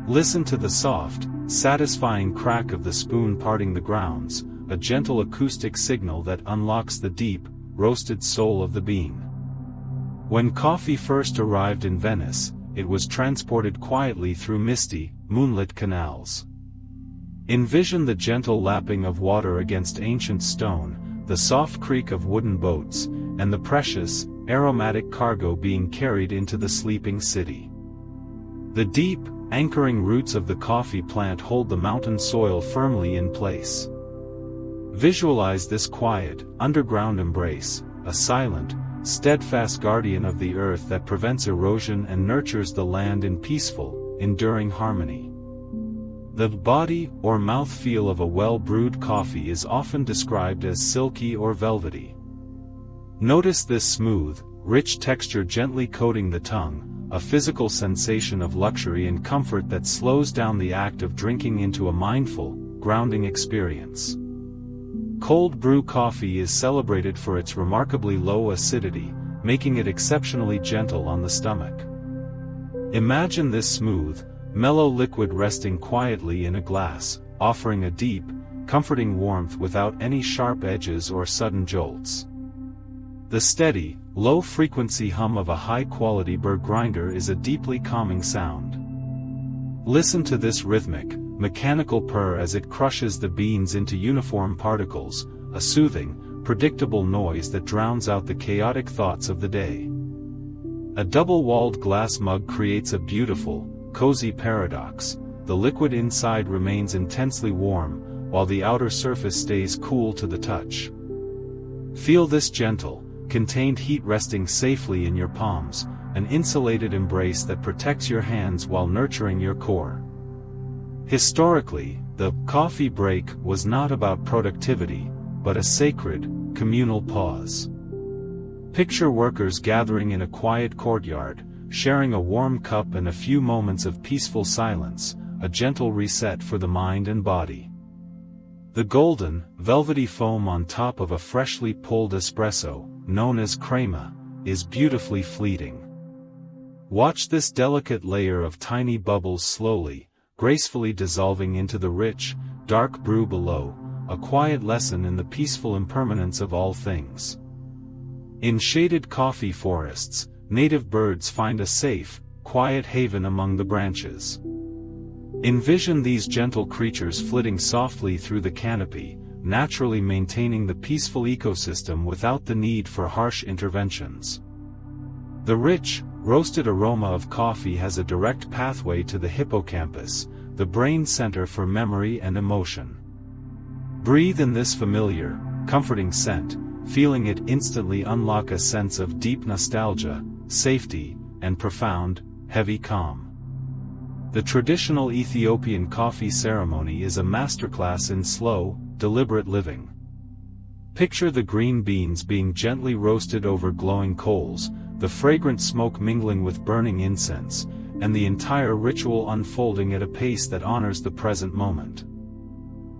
Listen to the soft, satisfying crack of the spoon parting the grounds, a gentle acoustic signal that unlocks the deep, roasted soul of the bean. When coffee first arrived in Venice, it was transported quietly through misty, moonlit canals. Envision the gentle lapping of water against ancient stone, the soft creak of wooden boats, and the precious, aromatic cargo being carried into the sleeping city. The deep, anchoring roots of the coffee plant hold the mountain soil firmly in place. Visualize this quiet, underground embrace, a silent, steadfast guardian of the earth that prevents erosion and nurtures the land in peaceful, enduring harmony. The body or mouthfeel of a well-brewed coffee is often described as silky or velvety. Notice this smooth, rich texture gently coating the tongue, a physical sensation of luxury and comfort that slows down the act of drinking into a mindful, grounding experience. Cold brew coffee is celebrated for its remarkably low acidity, making it exceptionally gentle on the stomach. Imagine this smooth, mellow liquid resting quietly in a glass, offering a deep, comforting warmth without any sharp edges or sudden jolts. The steady, low-frequency hum of a high-quality burr grinder is a deeply calming sound. Listen to this rhythmic, mechanical purr as it crushes the beans into uniform particles, a soothing, predictable noise that drowns out the chaotic thoughts of the day. A double-walled glass mug creates a beautiful, cozy paradox. The liquid inside remains intensely warm, while the outer surface stays cool to the touch. Feel this gentle, contained heat resting safely in your palms, an insulated embrace that protects your hands while nurturing your core. Historically, the coffee break was not about productivity, but a sacred, communal pause. Picture workers gathering in a quiet courtyard, sharing a warm cup and a few moments of peaceful silence, a gentle reset for the mind and body. The golden, velvety foam on top of a freshly pulled espresso, known as crema, is beautifully fleeting. Watch this delicate layer of tiny bubbles slowly, gracefully dissolving into the rich, dark brew below, a quiet lesson in the peaceful impermanence of all things. In shaded coffee forests, native birds find a safe, quiet haven among the branches. Envision these gentle creatures flitting softly through the canopy, naturally maintaining the peaceful ecosystem without the need for harsh interventions. The rich, roasted aroma of coffee has a direct pathway to the hippocampus, the brain center for memory and emotion. Breathe in this familiar, comforting scent, feeling it instantly unlock a sense of deep nostalgia, safety, and profound, heavy calm. The traditional Ethiopian coffee ceremony is a masterclass in slow, deliberate living. Picture the green beans being gently roasted over glowing coals, the fragrant smoke mingling with burning incense, and the entire ritual unfolding at a pace that honors the present moment.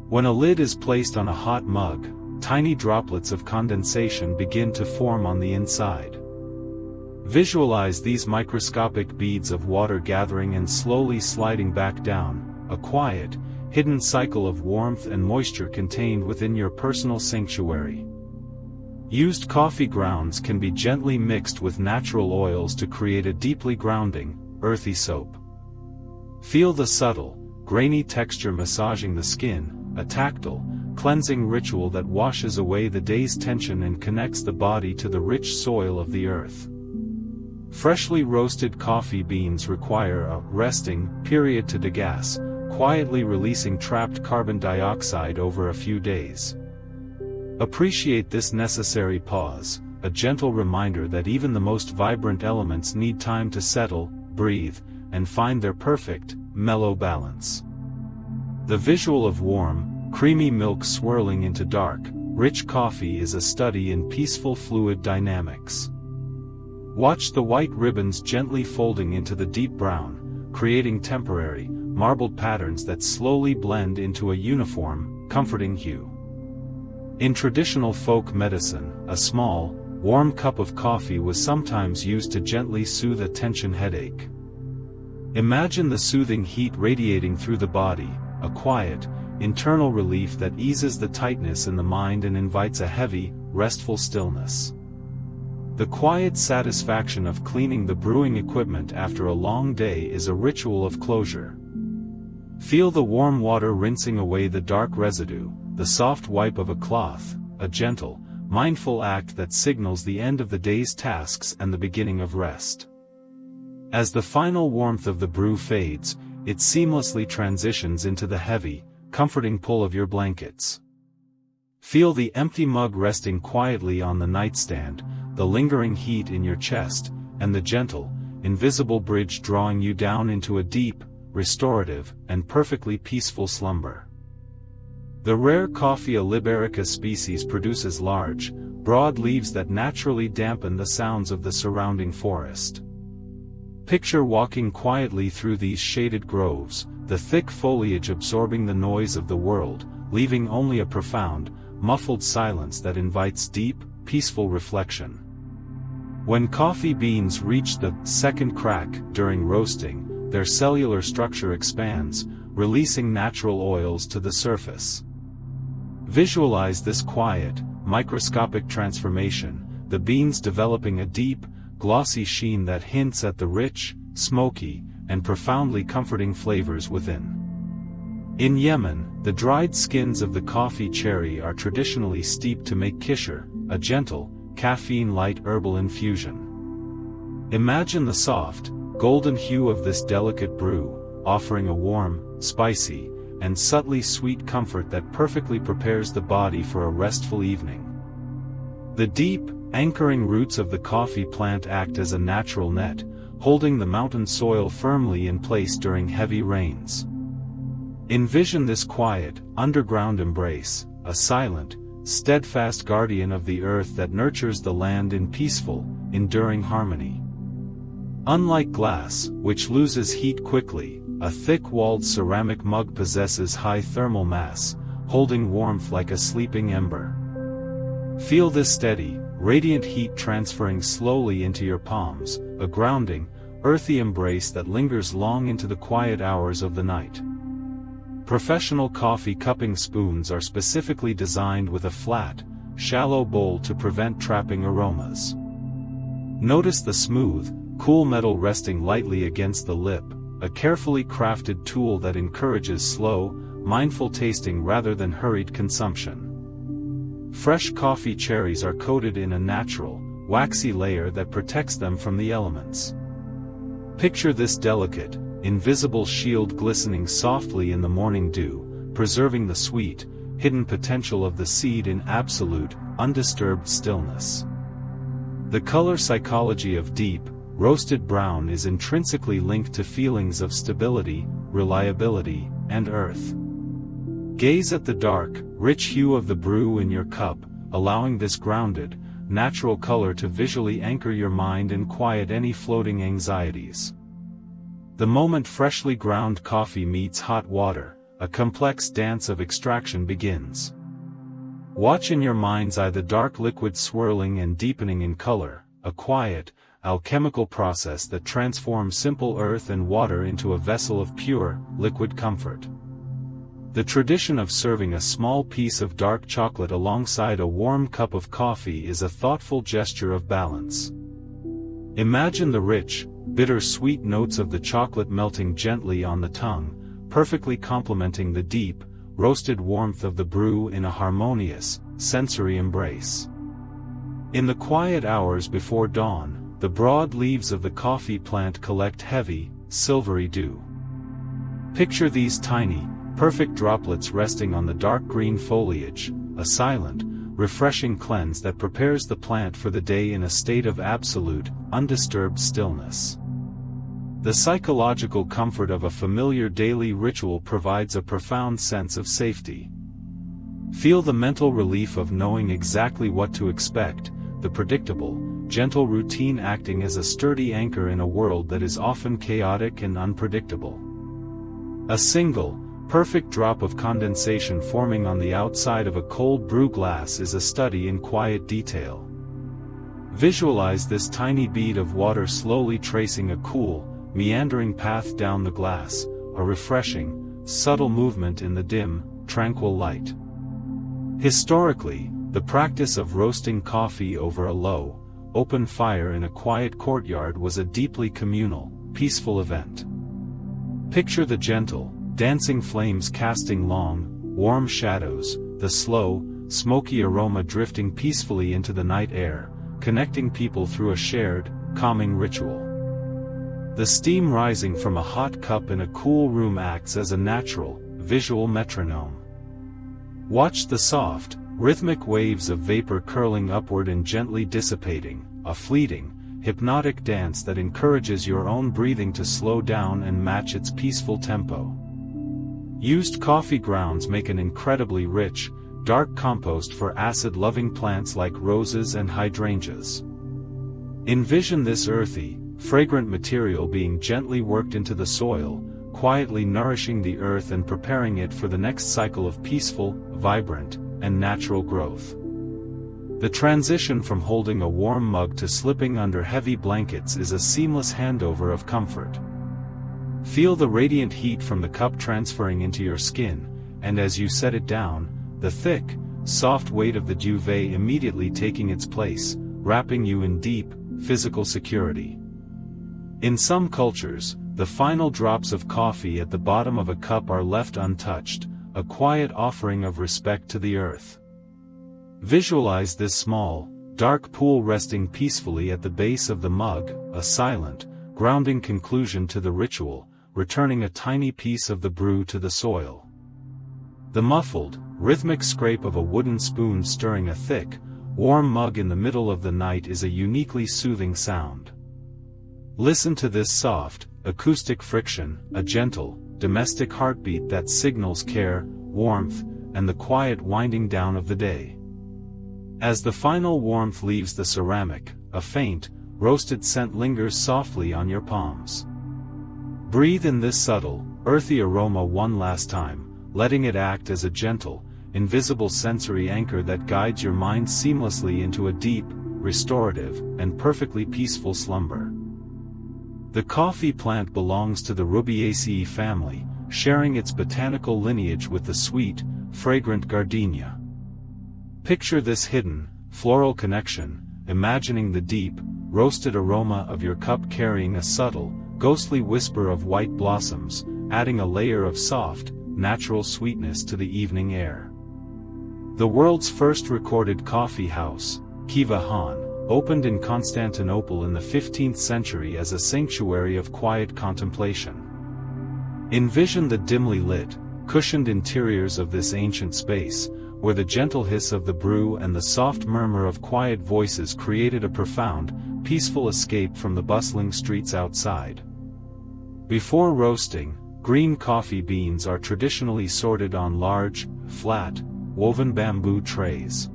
When a lid is placed on a hot mug, tiny droplets of condensation begin to form on the inside. Visualize these microscopic beads of water gathering and slowly sliding back down, a quiet, hidden cycle of warmth and moisture contained within your personal sanctuary. Used coffee grounds can be gently mixed with natural oils to create a deeply grounding, earthy soap. Feel the subtle, grainy texture massaging the skin, a tactile, cleansing ritual that washes away the day's tension and connects the body to the rich soil of the earth. Freshly roasted coffee beans require a resting period to degas, quietly releasing trapped carbon dioxide over a few days. Appreciate this necessary pause, a gentle reminder that even the most vibrant elements need time to settle, breathe, and find their perfect, mellow balance. The visual of warm, creamy milk swirling into dark, rich coffee is a study in peaceful fluid dynamics. Watch the white ribbons gently folding into the deep brown, creating temporary, marbled patterns that slowly blend into a uniform, comforting hue. In traditional folk medicine, a small, warm cup of coffee was sometimes used to gently soothe a tension headache. Imagine the soothing heat radiating through the body, a quiet, internal relief that eases the tightness in the mind and invites a heavy, restful stillness. The quiet satisfaction of cleaning the brewing equipment after a long day is a ritual of closure. Feel the warm water rinsing away the dark residue, the soft wipe of a cloth, a gentle, mindful act that signals the end of the day's tasks and the beginning of rest. As the final warmth of the brew fades, it seamlessly transitions into the heavy, comforting pull of your blankets. Feel the empty mug resting quietly on the nightstand, the lingering heat in your chest, and the gentle, invisible bridge drawing you down into a deep, restorative, and perfectly peaceful slumber. The rare Coffea liberica species produces large, broad leaves that naturally dampen the sounds of the surrounding forest. Picture walking quietly through these shaded groves, the thick foliage absorbing the noise of the world, leaving only a profound, muffled silence that invites deep, peaceful reflection. When coffee beans reach the second crack during roasting, their cellular structure expands, releasing natural oils to the surface. Visualize this quiet, microscopic transformation, the beans developing a deep, glossy sheen that hints at the rich, smoky, and profoundly comforting flavors within. In Yemen, the dried skins of the coffee cherry are traditionally steeped to make kishar, a gentle, caffeine-light herbal infusion. Imagine the soft, golden hue of this delicate brew, offering a warm, spicy, and subtly sweet comfort that perfectly prepares the body for a restful evening. The deep, anchoring roots of the coffee plant act as a natural net, holding the mountain soil firmly in place during heavy rains. Envision this quiet, underground embrace, a silent, steadfast guardian of the earth that nurtures the land in peaceful, enduring harmony. Unlike glass, which loses heat quickly, a thick-walled ceramic mug possesses high thermal mass, holding warmth like a sleeping ember. Feel this steady, radiant heat transferring slowly into your palms, a grounding, earthy embrace that lingers long into the quiet hours of the night. Professional coffee cupping spoons are specifically designed with a flat, shallow bowl to prevent trapping aromas. Notice the smooth, cool metal resting lightly against the lip, a carefully crafted tool that encourages slow, mindful tasting rather than hurried consumption. Fresh coffee cherries are coated in a natural, waxy layer that protects them from the elements. Picture this delicate, invisible shield glistening softly in the morning dew, preserving the sweet, hidden potential of the seed in absolute, undisturbed stillness. The color psychology of deep, roasted brown is intrinsically linked to feelings of stability, reliability, and earth. Gaze at the dark, rich hue of the brew in your cup, allowing this grounded, natural color to visually anchor your mind and quiet any floating anxieties. The moment freshly ground coffee meets hot water, a complex dance of extraction begins. Watch in your mind's eye the dark liquid swirling and deepening in color, a quiet, alchemical process that transforms simple earth and water into a vessel of pure, liquid comfort. The tradition of serving a small piece of dark chocolate alongside a warm cup of coffee is a thoughtful gesture of balance. Imagine the rich, bitter-sweet notes of the chocolate melting gently on the tongue, perfectly complementing the deep, roasted warmth of the brew in a harmonious, sensory embrace. In the quiet hours before dawn, the broad leaves of the coffee plant collect heavy, silvery dew. Picture these tiny, perfect droplets resting on the dark green foliage, a silent, refreshing cleanse that prepares the plant for the day in a state of absolute, undisturbed stillness. The psychological comfort of a familiar daily ritual provides a profound sense of safety. Feel the mental relief of knowing exactly what to expect, the predictable, gentle routine acting as a sturdy anchor in a world that is often chaotic and unpredictable. A single, perfect drop of condensation forming on the outside of a cold brew glass is a study in quiet detail. Visualize this tiny bead of water slowly tracing a cool, meandering path down the glass, a refreshing, subtle movement in the dim, tranquil light. Historically, the practice of roasting coffee over a low, open fire in a quiet courtyard was a deeply communal, peaceful event. Picture the gentle, dancing flames casting long, warm shadows, the slow, smoky aroma drifting peacefully into the night air, connecting people through a shared, calming ritual. The steam rising from a hot cup in a cool room acts as a natural, visual metronome. Watch the soft, rhythmic waves of vapor curling upward and gently dissipating, a fleeting, hypnotic dance that encourages your own breathing to slow down and match its peaceful tempo. Used coffee grounds make an incredibly rich, dark compost for acid-loving plants like roses and hydrangeas. Envision this earthy, fragrant material being gently worked into the soil, quietly nourishing the earth and preparing it for the next cycle of peaceful, vibrant, and natural growth. The transition from holding a warm mug to slipping under heavy blankets is a seamless handover of comfort. Feel the radiant heat from the cup transferring into your skin, and as you set it down, the thick, soft weight of the duvet immediately taking its place, wrapping you in deep, physical security. In some cultures, the final drops of coffee at the bottom of a cup are left untouched, a quiet offering of respect to the earth. Visualize this small, dark pool resting peacefully at the base of the mug, a silent, grounding conclusion to the ritual, returning a tiny piece of the brew to the soil. The muffled, rhythmic scrape of a wooden spoon stirring a thick, warm mug in the middle of the night is a uniquely soothing sound. Listen to this soft, acoustic friction, a gentle, domestic heartbeat that signals care, warmth, and the quiet winding down of the day. As the final warmth leaves the ceramic, a faint, roasted scent lingers softly on your palms. Breathe in this subtle, earthy aroma one last time, letting it act as a gentle, invisible sensory anchor that guides your mind seamlessly into a deep, restorative, and perfectly peaceful slumber. The coffee plant belongs to the Rubiaceae family, sharing its botanical lineage with the sweet, fragrant gardenia. Picture this hidden, floral connection, imagining the deep, roasted aroma of your cup carrying a subtle, ghostly whisper of white blossoms, adding a layer of soft, natural sweetness to the evening air. The world's first recorded coffee house, Kiva Han, opened in Constantinople in the 15th century as a sanctuary of quiet contemplation. Envision the dimly lit, cushioned interiors of this ancient space, where the gentle hiss of the brew and the soft murmur of quiet voices created a profound, peaceful escape from the bustling streets outside. Before roasting, green coffee beans are traditionally sorted on large, flat, woven bamboo trays.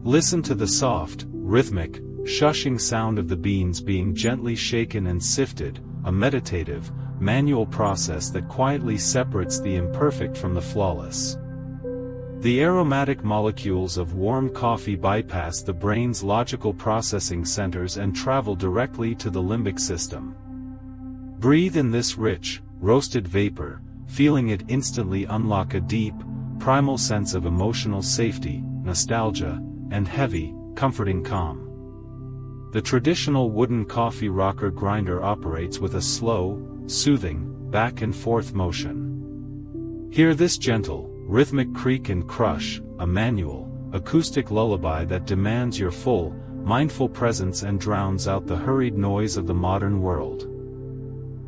Listen to the soft, rhythmic, shushing sound of the beans being gently shaken and sifted, a meditative, manual process that quietly separates the imperfect from the flawless. The aromatic molecules of warm coffee bypass the brain's logical processing centers and travel directly to the limbic system. Breathe in this rich, roasted vapor, feeling it instantly unlock a deep, primal sense of emotional safety, nostalgia, and heavy, comforting calm. The traditional wooden coffee rocker grinder operates with a slow, soothing, back-and-forth motion. Hear this gentle, rhythmic creak and crush, a manual, acoustic lullaby that demands your full, mindful presence and drowns out the hurried noise of the modern world.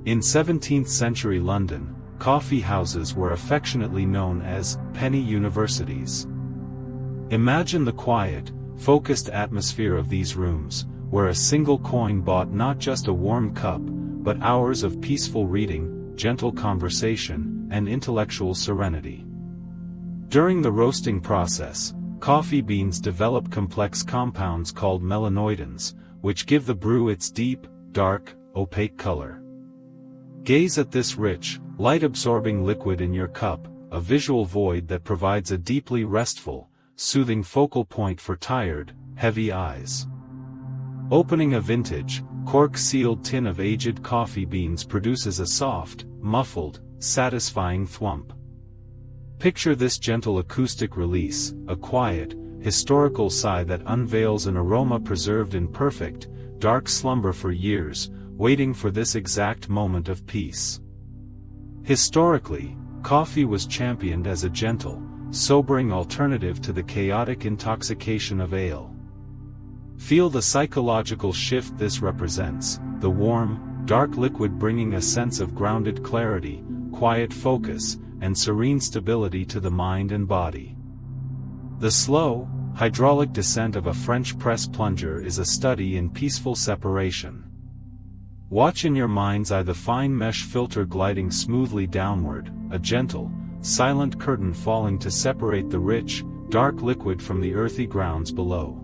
In 17th-century London, coffee houses were affectionately known as penny universities. Imagine the quiet, focused atmosphere of these rooms, where a single coin bought not just a warm cup, but hours of peaceful reading, gentle conversation, and intellectual serenity. During the roasting process, coffee beans develop complex compounds called melanoidins, which give the brew its deep, dark, opaque color. Gaze at this rich, light-absorbing liquid in your cup, a visual void that provides a deeply restful, soothing focal point for tired, heavy eyes. Opening a vintage, cork-sealed tin of aged coffee beans produces a soft, muffled, satisfying thwump. Picture this gentle acoustic release, a quiet, historical sigh that unveils an aroma preserved in perfect, dark slumber for years, waiting for this exact moment of peace. Historically, coffee was championed as a gentle, sobering alternative to the chaotic intoxication of ale. Feel the psychological shift this represents, the warm, dark liquid bringing a sense of grounded clarity, quiet focus, and serene stability to the mind and body. The slow, hydraulic descent of a French press plunger is a study in peaceful separation. Watch in your mind's eye the fine mesh filter gliding smoothly downward, a gentle, silent curtain falling to separate the rich, dark liquid from the earthy grounds below.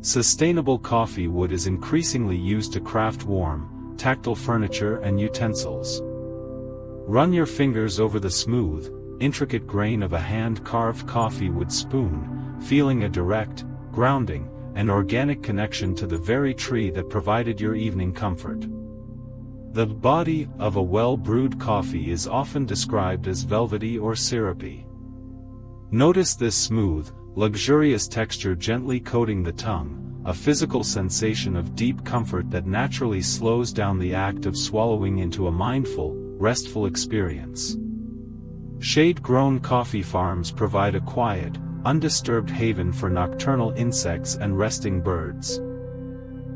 Sustainable coffee wood is increasingly used to craft warm, tactile furniture and utensils. Run your fingers over the smooth, intricate grain of a hand-carved coffee wood spoon, feeling a direct, grounding, and organic connection to the very tree that provided your evening comfort. The body of a well-brewed coffee is often described as velvety or syrupy. Notice this smooth, luxurious texture gently coating the tongue, a physical sensation of deep comfort that naturally slows down the act of swallowing into a mindful, restful experience. Shade-grown coffee farms provide a quiet, undisturbed haven for nocturnal insects and resting birds.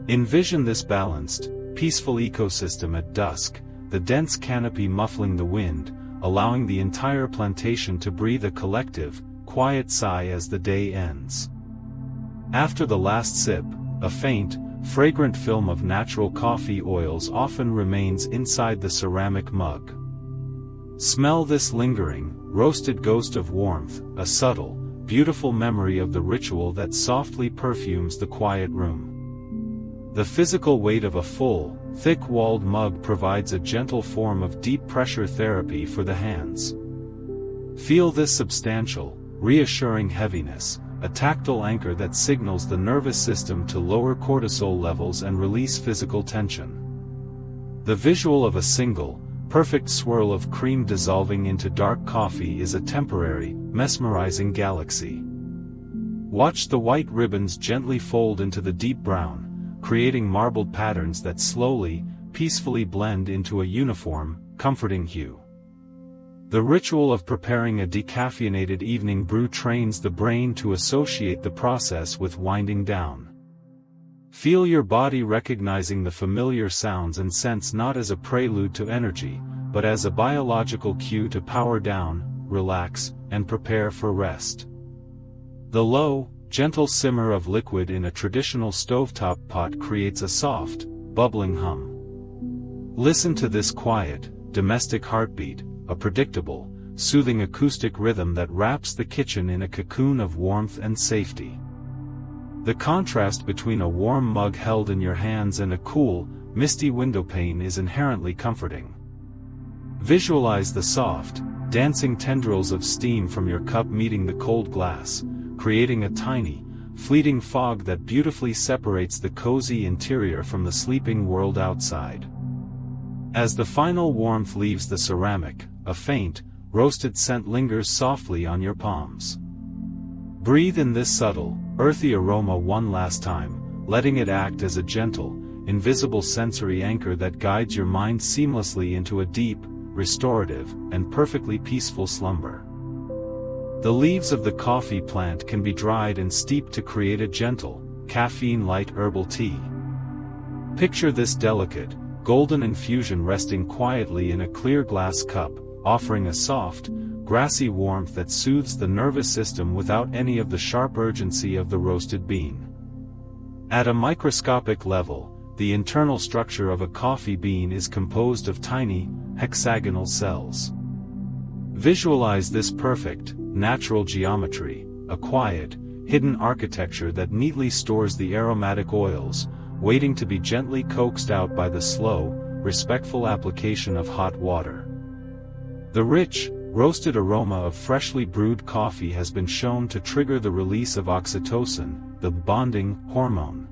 Envision this balanced, peaceful ecosystem at dusk, the dense canopy muffling the wind, allowing the entire plantation to breathe a collective, quiet sigh as the day ends. After the last sip, a faint, fragrant film of natural coffee oils often remains inside the ceramic mug. Smell this lingering, roasted ghost of warmth, a subtle, beautiful memory of the ritual that softly perfumes the quiet room. The physical weight of a full, thick-walled mug provides a gentle form of deep-pressure therapy for the hands. Feel this substantial, reassuring heaviness, a tactile anchor that signals the nervous system to lower cortisol levels and release physical tension. The visual of a single, perfect swirl of cream dissolving into dark coffee is a temporary, mesmerizing galaxy. Watch the white ribbons gently fold into the deep brown, creating marbled patterns that slowly, peacefully blend into a uniform, comforting hue. The ritual of preparing a decaffeinated evening brew trains the brain to associate the process with winding down. Feel your body recognizing the familiar sounds and scents not as a prelude to energy, but as a biological cue to power down, relax, and prepare for rest. The low, gentle simmer of liquid in a traditional stovetop pot creates a soft, bubbling hum. Listen to this quiet, domestic heartbeat, a predictable, soothing acoustic rhythm that wraps the kitchen in a cocoon of warmth and safety. The contrast between a warm mug held in your hands and a cool, misty windowpane is inherently comforting. Visualize the soft, dancing tendrils of steam from your cup meeting the cold glass, creating a tiny, fleeting fog that beautifully separates the cozy interior from the sleeping world outside. As the final warmth leaves the ceramic, a faint, roasted scent lingers softly on your palms. Breathe in this subtle, earthy aroma one last time, letting it act as a gentle, invisible sensory anchor that guides your mind seamlessly into a deep, restorative, and perfectly peaceful slumber. The leaves of the coffee plant can be dried and steeped to create a gentle, caffeine-light herbal tea. Picture this delicate, golden infusion resting quietly in a clear glass cup, offering a soft, grassy warmth that soothes the nervous system without any of the sharp urgency of the roasted bean. At a microscopic level, the internal structure of a coffee bean is composed of tiny, hexagonal cells. Visualize this perfect, natural geometry, a quiet, hidden architecture that neatly stores the aromatic oils, waiting to be gently coaxed out by the slow, respectful application of hot water. The rich, roasted aroma of freshly brewed coffee has been shown to trigger the release of oxytocin, the bonding hormone.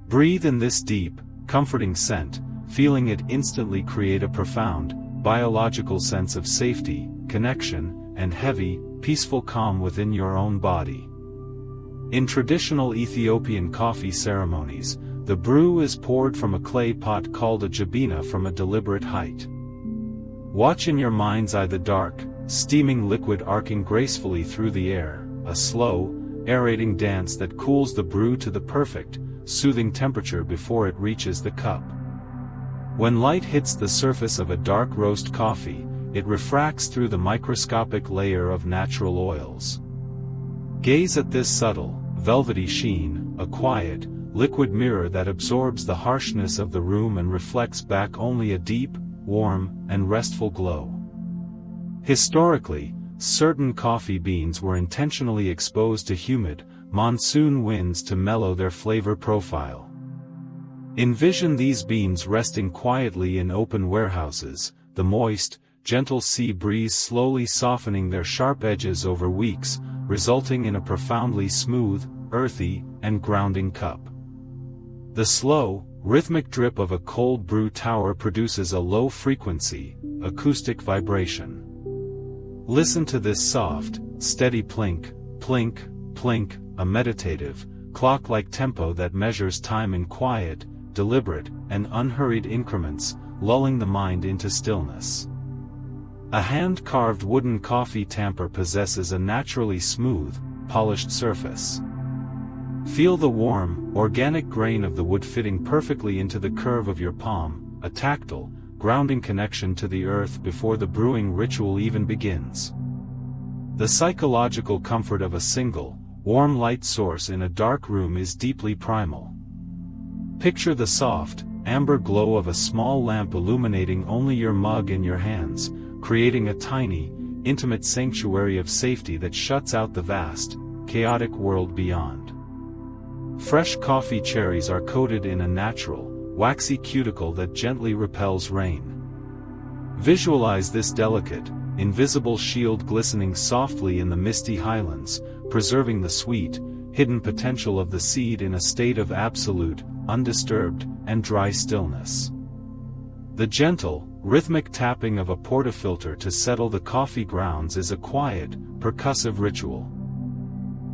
Breathe in this deep, comforting scent, feeling it instantly create a profound, biological sense of safety, connection, and heavy, peaceful calm within your own body. In traditional Ethiopian coffee ceremonies, the brew is poured from a clay pot called a jabina from a deliberate height. Watch in your mind's eye the dark, steaming liquid arcing gracefully through the air, a slow, aerating dance that cools the brew to the perfect, soothing temperature before it reaches the cup. When light hits the surface of a dark roast coffee, it refracts through the microscopic layer of natural oils. Gaze at this subtle, velvety sheen, a quiet, liquid mirror that absorbs the harshness of the room and reflects back only a deep, warm, and restful glow. Historically, certain coffee beans were intentionally exposed to humid, monsoon winds to mellow their flavor profile. Envision these beans resting quietly in open warehouses, the moist, gentle sea breeze slowly softening their sharp edges over weeks, resulting in a profoundly smooth, earthy, and grounding cup. The slow, rhythmic drip of a cold brew tower produces a low-frequency, acoustic vibration. Listen to this soft, steady plink, plink, plink, a meditative, clock-like tempo that measures time in quiet, deliberate, and unhurried increments, lulling the mind into stillness. A hand-carved wooden coffee tamper possesses a naturally smooth, polished surface. Feel the warm, organic grain of the wood fitting perfectly into the curve of your palm, a tactile, grounding connection to the earth before the brewing ritual even begins. The psychological comfort of a single, warm light source in a dark room is deeply primal. Picture the soft, amber glow of a small lamp illuminating only your mug and your hands, creating a tiny, intimate sanctuary of safety that shuts out the vast, chaotic world beyond. Fresh coffee cherries are coated in a natural, waxy cuticle that gently repels rain. Visualize this delicate, invisible shield glistening softly in the misty highlands, preserving the sweet, hidden potential of the seed in a state of absolute, undisturbed, and dry stillness. The gentle, rhythmic tapping of a portafilter to settle the coffee grounds is a quiet, percussive ritual.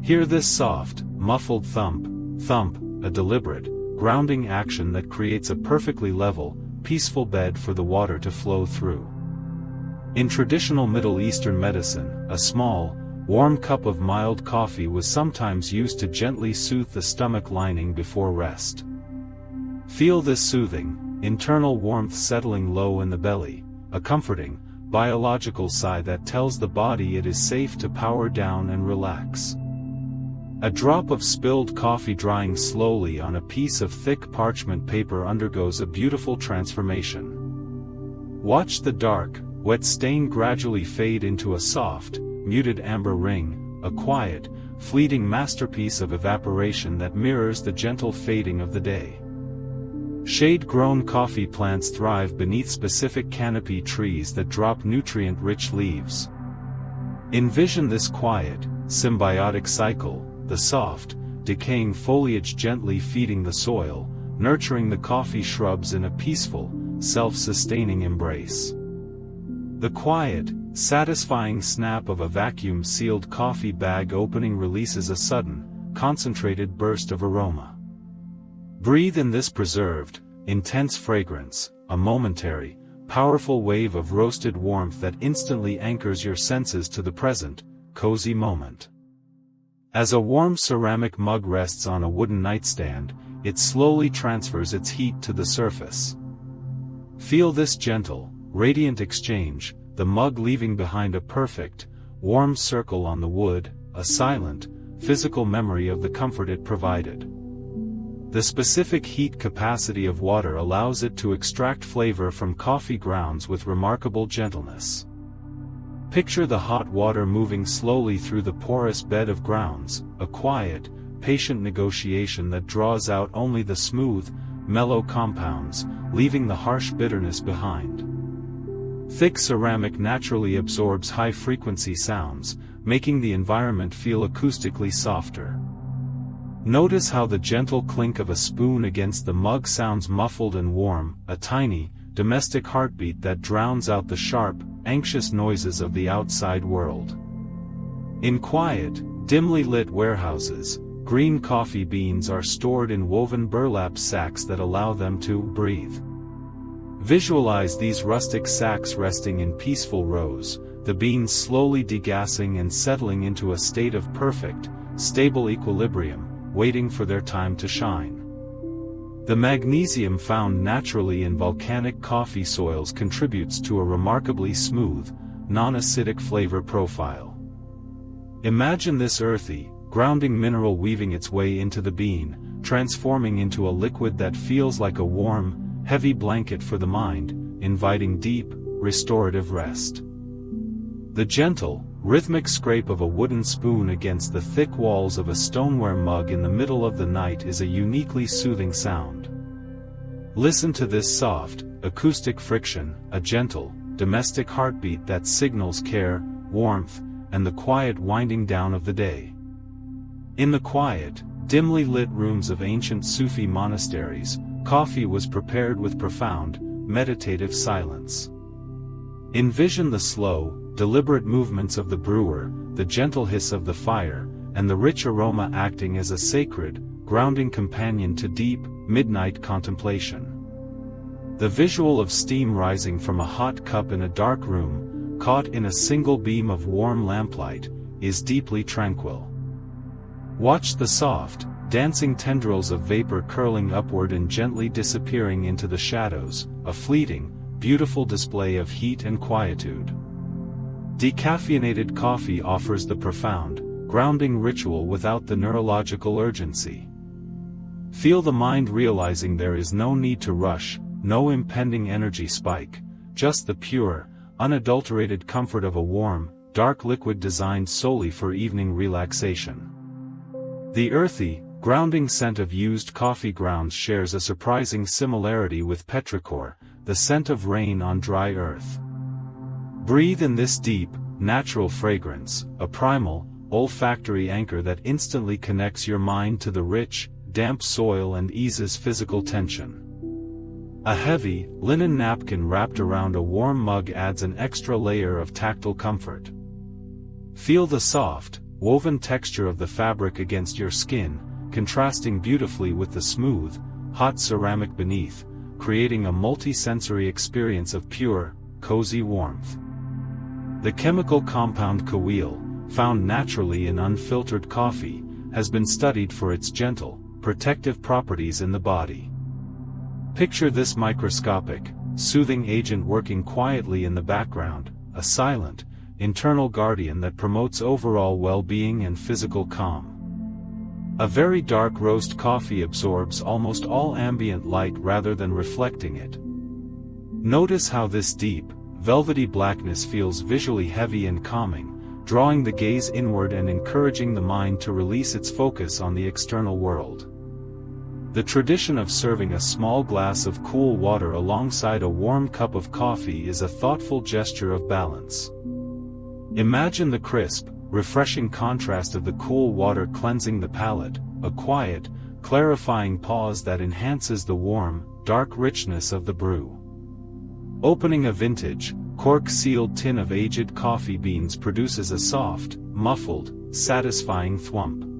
Hear this soft, muffled thump, thump, a deliberate, grounding action that creates a perfectly level, peaceful bed for the water to flow through. In traditional Middle Eastern medicine, a small, warm cup of mild coffee was sometimes used to gently soothe the stomach lining before rest. Feel this soothing, internal warmth settling low in the belly, a comforting, biological sigh that tells the body it is safe to power down and relax. A drop of spilled coffee drying slowly on a piece of thick parchment paper undergoes a beautiful transformation. Watch the dark, wet stain gradually fade into a soft, muted amber ring, a quiet, fleeting masterpiece of evaporation that mirrors the gentle fading of the day. Shade-grown coffee plants thrive beneath specific canopy trees that drop nutrient-rich leaves. Envision this quiet, symbiotic cycle, the soft, decaying foliage gently feeding the soil, nurturing the coffee shrubs in a peaceful, self-sustaining embrace. The quiet, satisfying snap of a vacuum-sealed coffee bag opening releases a sudden, concentrated burst of aroma. Breathe in this preserved, intense fragrance, a momentary, powerful wave of roasted warmth that instantly anchors your senses to the present, cozy moment. As a warm ceramic mug rests on a wooden nightstand, it slowly transfers its heat to the surface. Feel this gentle, radiant exchange, the mug leaving behind a perfect, warm circle on the wood, a silent, physical memory of the comfort it provided. The specific heat capacity of water allows it to extract flavor from coffee grounds with remarkable gentleness. Picture the hot water moving slowly through the porous bed of grounds, a quiet, patient negotiation that draws out only the smooth, mellow compounds, leaving the harsh bitterness behind. Thick ceramic naturally absorbs high-frequency sounds, making the environment feel acoustically softer. Notice how the gentle clink of a spoon against the mug sounds muffled and warm, a tiny, domestic heartbeat that drowns out the sharp, anxious noises of the outside world. In quiet, dimly lit warehouses, green coffee beans are stored in woven burlap sacks that allow them to breathe. Visualize these rustic sacks resting in peaceful rows, the beans slowly degassing and settling into a state of perfect, stable equilibrium, waiting for their time to shine. The magnesium found naturally in volcanic coffee soils contributes to a remarkably smooth, non-acidic flavor profile. Imagine this earthy, grounding mineral weaving its way into the bean, transforming into a liquid that feels like a warm, heavy blanket for the mind, inviting deep, restorative rest. The gentle, rhythmic scrape of a wooden spoon against the thick walls of a stoneware mug in the middle of the night is a uniquely soothing sound. Listen to this soft, acoustic friction, a gentle, domestic heartbeat that signals care, warmth, and the quiet winding down of the day. In the quiet, dimly lit rooms of ancient Sufi monasteries, coffee was prepared with profound, meditative silence. Envision the slow, deliberate movements of the brewer, the gentle hiss of the fire, and the rich aroma acting as a sacred, grounding companion to deep, midnight contemplation. The visual of steam rising from a hot cup in a dark room, caught in a single beam of warm lamplight, is deeply tranquil. Watch the soft, dancing tendrils of vapor curling upward and gently disappearing into the shadows, a fleeting, beautiful display of heat and quietude. Decaffeinated coffee offers the profound, grounding ritual without the neurological urgency. Feel the mind realizing there is no need to rush, no impending energy spike, just the pure, unadulterated comfort of a warm, dark liquid designed solely for evening relaxation. The earthy, grounding scent of used coffee grounds shares a surprising similarity with petrichor, the scent of rain on dry earth. Breathe in this deep, natural fragrance, a primal, olfactory anchor that instantly connects your mind to the rich, damp soil and eases physical tension. A heavy, linen napkin wrapped around a warm mug adds an extra layer of tactile comfort. Feel the soft, woven texture of the fabric against your skin, contrasting beautifully with the smooth, hot ceramic beneath, creating a multi-sensory experience of pure, cozy warmth. The chemical compound kawil, found naturally in unfiltered coffee, has been studied for its gentle, protective properties in the body. Picture this microscopic, soothing agent working quietly in the background, a silent, internal guardian that promotes overall well-being and physical calm. A very dark roast coffee absorbs almost all ambient light rather than reflecting it. Notice how this deep, velvety blackness feels visually heavy and calming, drawing the gaze inward and encouraging the mind to release its focus on the external world. The tradition of serving a small glass of cool water alongside a warm cup of coffee is a thoughtful gesture of balance. Imagine the crisp, refreshing contrast of the cool water cleansing the palate, a quiet, clarifying pause that enhances the warm, dark richness of the brew. Opening a vintage, cork-sealed tin of aged coffee beans produces a soft, muffled, satisfying thwump.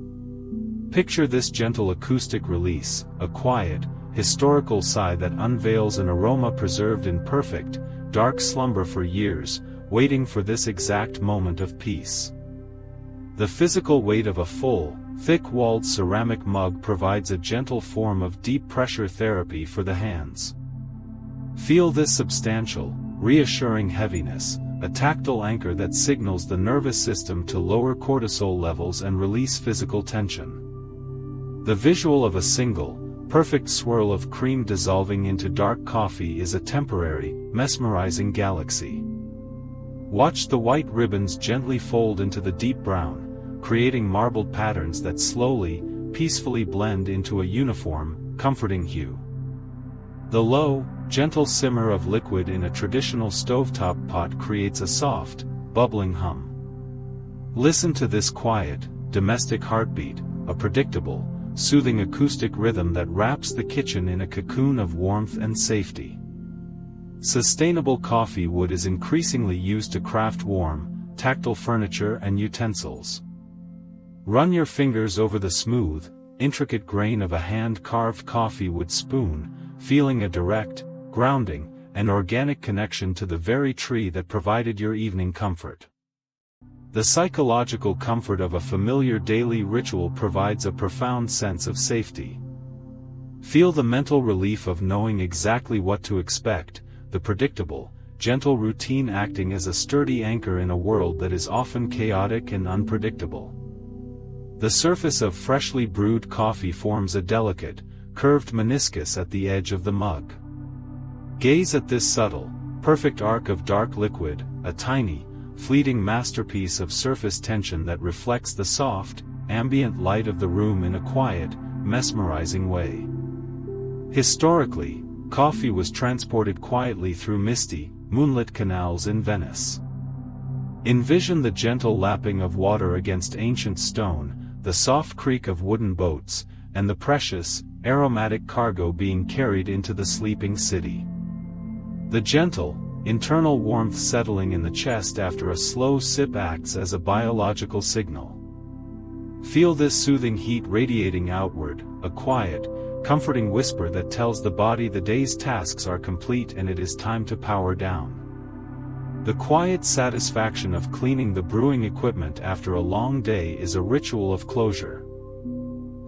Picture this gentle acoustic release, a quiet, historical sigh that unveils an aroma preserved in perfect, dark slumber for years, waiting for this exact moment of peace. The physical weight of a full, thick-walled ceramic mug provides a gentle form of deep pressure therapy for the hands. Feel this substantial, reassuring heaviness, a tactile anchor that signals the nervous system to lower cortisol levels and release physical tension. The visual of a single, perfect swirl of cream dissolving into dark coffee is a temporary, mesmerizing galaxy. Watch the white ribbons gently fold into the deep brown, creating marbled patterns that slowly, peacefully blend into a uniform, comforting hue. The low, gentle simmer of liquid in a traditional stovetop pot creates a soft, bubbling hum. Listen to this quiet, domestic heartbeat, a predictable, soothing acoustic rhythm that wraps the kitchen in a cocoon of warmth and safety. Sustainable coffee wood is increasingly used to craft warm, tactile furniture and utensils. Run your fingers over the smooth, intricate grain of a hand-carved coffee wood spoon, feeling a direct, grounding, and organic connection to the very tree that provided your evening comfort. The psychological comfort of a familiar daily ritual provides a profound sense of safety. Feel the mental relief of knowing exactly what to expect, the predictable, gentle routine acting as a sturdy anchor in a world that is often chaotic and unpredictable. The surface of freshly brewed coffee forms a delicate, curved meniscus at the edge of the mug. Gaze at this subtle, perfect arc of dark liquid, a tiny, fleeting masterpiece of surface tension that reflects the soft, ambient light of the room in a quiet, mesmerizing way. Historically, coffee was transported quietly through misty, moonlit canals in Venice. Envision the gentle lapping of water against ancient stone, the soft creak of wooden boats, and the precious, aromatic cargo being carried into the sleeping city. The gentle, internal warmth settling in the chest after a slow sip acts as a biological signal. Feel this soothing heat radiating outward, a quiet, comforting whisper that tells the body the day's tasks are complete and it is time to power down. The quiet satisfaction of cleaning the brewing equipment after a long day is a ritual of closure.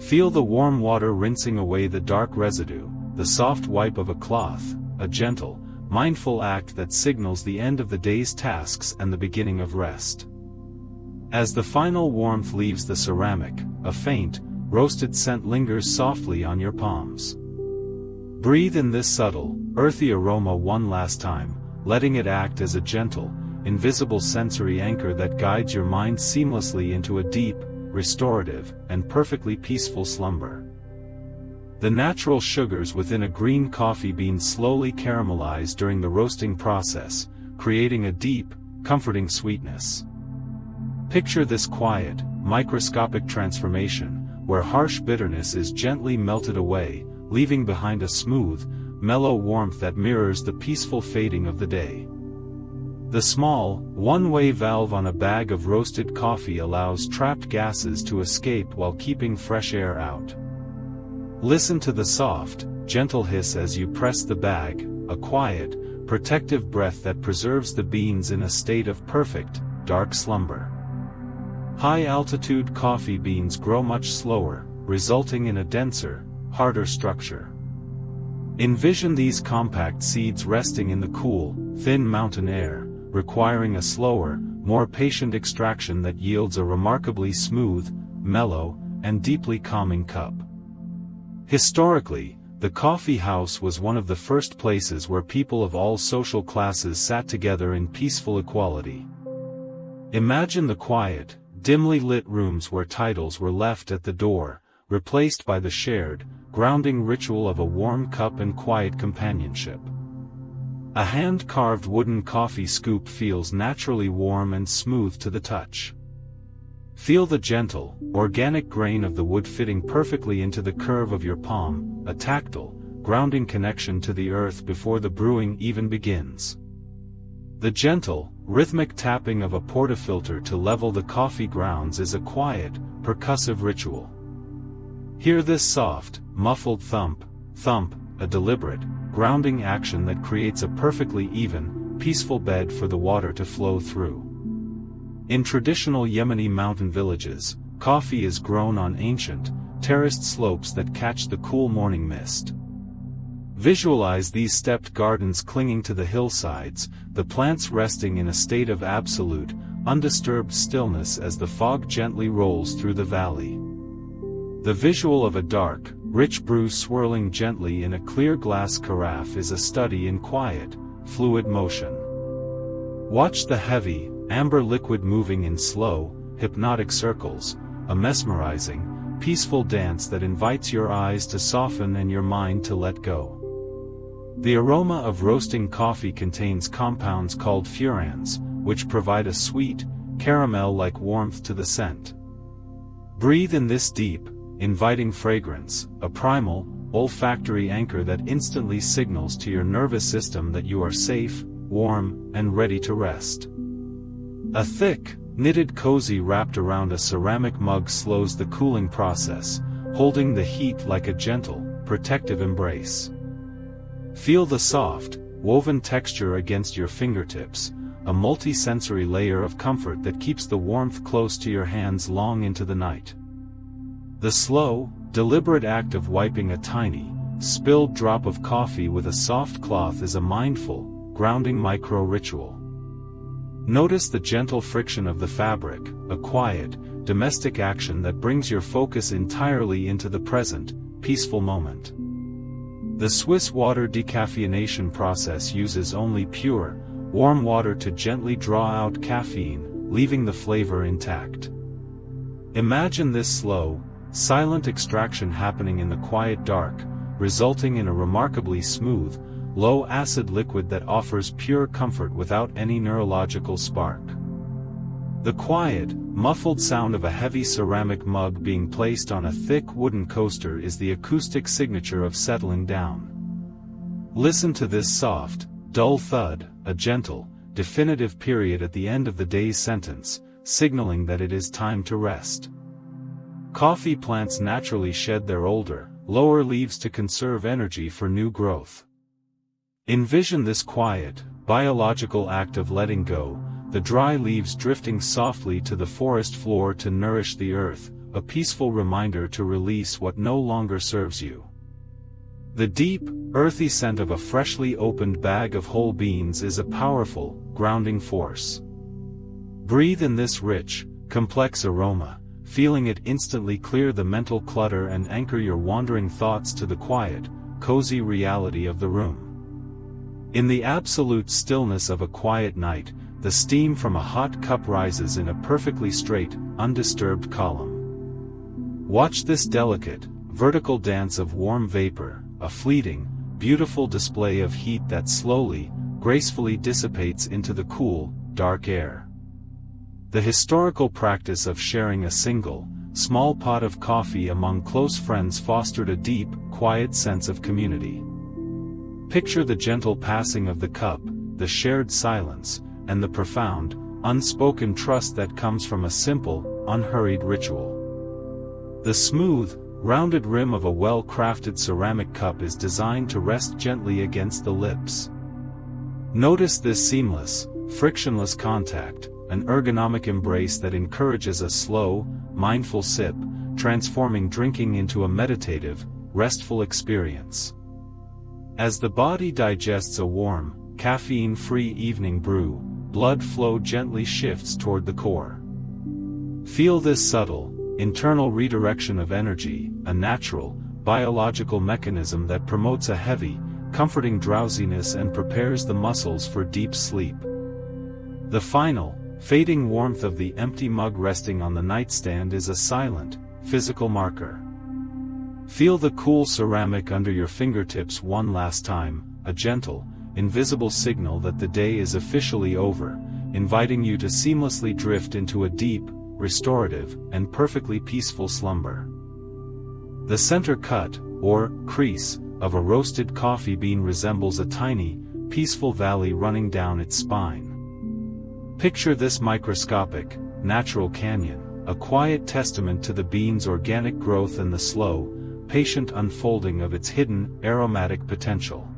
Feel the warm water rinsing away the dark residue, the soft wipe of a cloth, a gentle, mindful act that signals the end of the day's tasks and the beginning of rest. As the final warmth leaves the ceramic, a faint, roasted scent lingers softly on your palms. Breathe in this subtle, earthy aroma one last time, letting it act as a gentle, invisible sensory anchor that guides your mind seamlessly into a deep, restorative, and perfectly peaceful slumber. The natural sugars within a green coffee bean slowly caramelize during the roasting process, creating a deep, comforting sweetness. Picture this quiet, microscopic transformation, where harsh bitterness is gently melted away, leaving behind a smooth, mellow warmth that mirrors the peaceful fading of the day. The small, one-way valve on a bag of roasted coffee allows trapped gases to escape while keeping fresh air out. Listen to the soft, gentle hiss as you press the bag, a quiet, protective breath that preserves the beans in a state of perfect, dark slumber. High-altitude coffee beans grow much slower, resulting in a denser, harder structure. Envision these compact seeds resting in the cool, thin mountain air, requiring a slower, more patient extraction that yields a remarkably smooth, mellow, and deeply calming cup. Historically, the coffee house was one of the first places where people of all social classes sat together in peaceful equality. Imagine the quiet, dimly lit rooms where titles were left at the door, replaced by the shared, grounding ritual of a warm cup and quiet companionship. A hand-carved wooden coffee scoop feels naturally warm and smooth to the touch. Feel the gentle, organic grain of the wood fitting perfectly into the curve of your palm, a tactile, grounding connection to the earth before the brewing even begins. The gentle, rhythmic tapping of a portafilter to level the coffee grounds is a quiet, percussive ritual. Hear this soft, muffled thump, a deliberate, grounding action that creates a perfectly even, peaceful bed for the water to flow through. In traditional Yemeni mountain villages, coffee is grown on ancient, terraced slopes that catch the cool morning mist. Visualize these stepped gardens clinging to the hillsides, the plants resting in a state of absolute, undisturbed stillness as the fog gently rolls through the valley. The visual of a dark, rich brew swirling gently in a clear glass carafe is a study in quiet, fluid motion. Watch the heavy, amber liquid moving in slow, hypnotic circles, a mesmerizing, peaceful dance that invites your eyes to soften and your mind to let go. The aroma of roasting coffee contains compounds called furans, which provide a sweet, caramel-like warmth to the scent. Breathe in this deep, inviting fragrance, a primal, olfactory anchor that instantly signals to your nervous system that you are safe, warm, and ready to rest. A thick, knitted cozy wrapped around a ceramic mug slows the cooling process, holding the heat like a gentle, protective embrace. Feel the soft, woven texture against your fingertips, a multi-sensory layer of comfort that keeps the warmth close to your hands long into the night. The slow, deliberate act of wiping a tiny, spilled drop of coffee with a soft cloth is a mindful, grounding micro-ritual. Notice the gentle friction of the fabric, a quiet, domestic action that brings your focus entirely into the present, peaceful moment. The Swiss water decaffeination process uses only pure, warm water to gently draw out caffeine, leaving the flavor intact. Imagine this slow, silent extraction happening in the quiet dark, resulting in a remarkably smooth, low-acid liquid that offers pure comfort without any neurological spark. The quiet, muffled sound of a heavy ceramic mug being placed on a thick wooden coaster is the acoustic signature of settling down. Listen to this soft, dull thud, a gentle, definitive period at the end of the day's sentence, signaling that it is time to rest. Coffee plants naturally shed their older, lower leaves to conserve energy for new growth. Envision this quiet, biological act of letting go, the dry leaves drifting softly to the forest floor to nourish the earth, a peaceful reminder to release what no longer serves you. The deep, earthy scent of a freshly opened bag of whole beans is a powerful, grounding force. Breathe in this rich, complex aroma, feeling it instantly clear the mental clutter and anchor your wandering thoughts to the quiet, cozy reality of the room. In the absolute stillness of a quiet night, the steam from a hot cup rises in a perfectly straight, undisturbed column. Watch this delicate, vertical dance of warm vapor, a fleeting, beautiful display of heat that slowly, gracefully dissipates into the cool, dark air. The historical practice of sharing a single, small pot of coffee among close friends fostered a deep, quiet sense of community. Picture the gentle passing of the cup, the shared silence, and the profound, unspoken trust that comes from a simple, unhurried ritual. The smooth, rounded rim of a well-crafted ceramic cup is designed to rest gently against the lips. Notice this seamless, frictionless contact, an ergonomic embrace that encourages a slow, mindful sip, transforming drinking into a meditative, restful experience. As the body digests a warm, caffeine-free evening brew, blood flow gently shifts toward the core. Feel this subtle, internal redirection of energy, a natural, biological mechanism that promotes a heavy, comforting drowsiness and prepares the muscles for deep sleep. The final, fading warmth of the empty mug resting on the nightstand is a silent, physical marker. Feel the cool ceramic under your fingertips one last time, a gentle, invisible signal that the day is officially over, inviting you to seamlessly drift into a deep, restorative, and perfectly peaceful slumber. The center cut, or crease, of a roasted coffee bean resembles a tiny, peaceful valley running down its spine. Picture this microscopic, natural canyon, a quiet testament to the bean's organic growth and the slow, patient unfolding of its hidden, aromatic potential.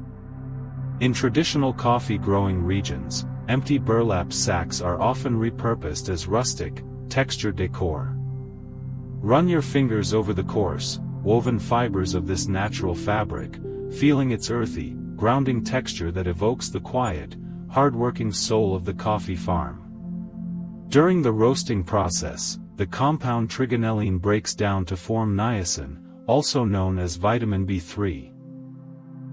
In traditional coffee-growing regions, empty burlap sacks are often repurposed as rustic, textured decor. Run your fingers over the coarse, woven fibers of this natural fabric, feeling its earthy, grounding texture that evokes the quiet, hard-working soul of the coffee farm. During the roasting process, the compound trigonelline breaks down to form niacin, also known as vitamin B3.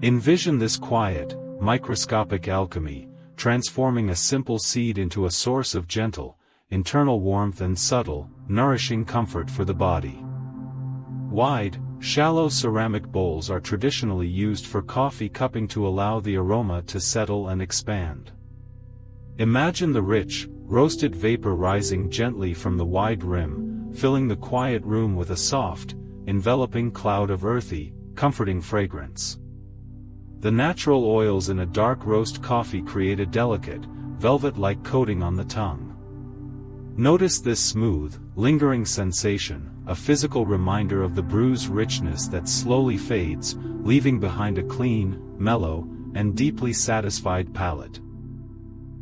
Envision this quiet, microscopic alchemy, transforming a simple seed into a source of gentle, internal warmth and subtle, nourishing comfort for the body. Wide, shallow ceramic bowls are traditionally used for coffee cupping to allow the aroma to settle and expand. Imagine the rich, roasted vapor rising gently from the wide rim, filling the quiet room with a soft, enveloping cloud of earthy, comforting fragrance. The natural oils in a dark roast coffee create a delicate, velvet-like coating on the tongue. Notice this smooth, lingering sensation, a physical reminder of the brew's richness that slowly fades, leaving behind a clean, mellow, and deeply satisfied palate.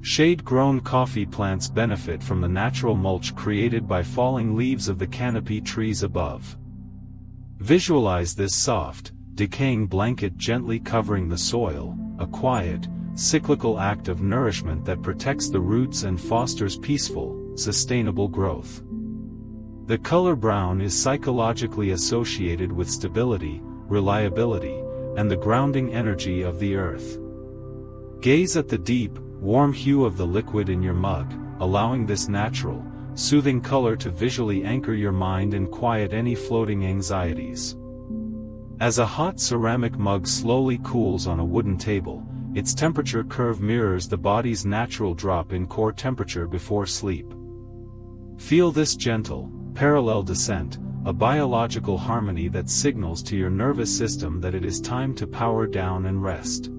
Shade-grown coffee plants benefit from the natural mulch created by falling leaves of the canopy trees above. Visualize this soft, decaying blanket gently covering the soil, a quiet, cyclical act of nourishment that protects the roots and fosters peaceful, sustainable growth. The color brown is psychologically associated with stability, reliability, and the grounding energy of the earth. Gaze at the deep, warm hue of the liquid in your mug, allowing this natural, soothing color to visually anchor your mind and quiet any floating anxieties. As a hot ceramic mug slowly cools on a wooden table, its temperature curve mirrors the body's natural drop in core temperature before sleep. Feel this gentle, parallel descent, a biological harmony that signals to your nervous system that it is time to power down and rest.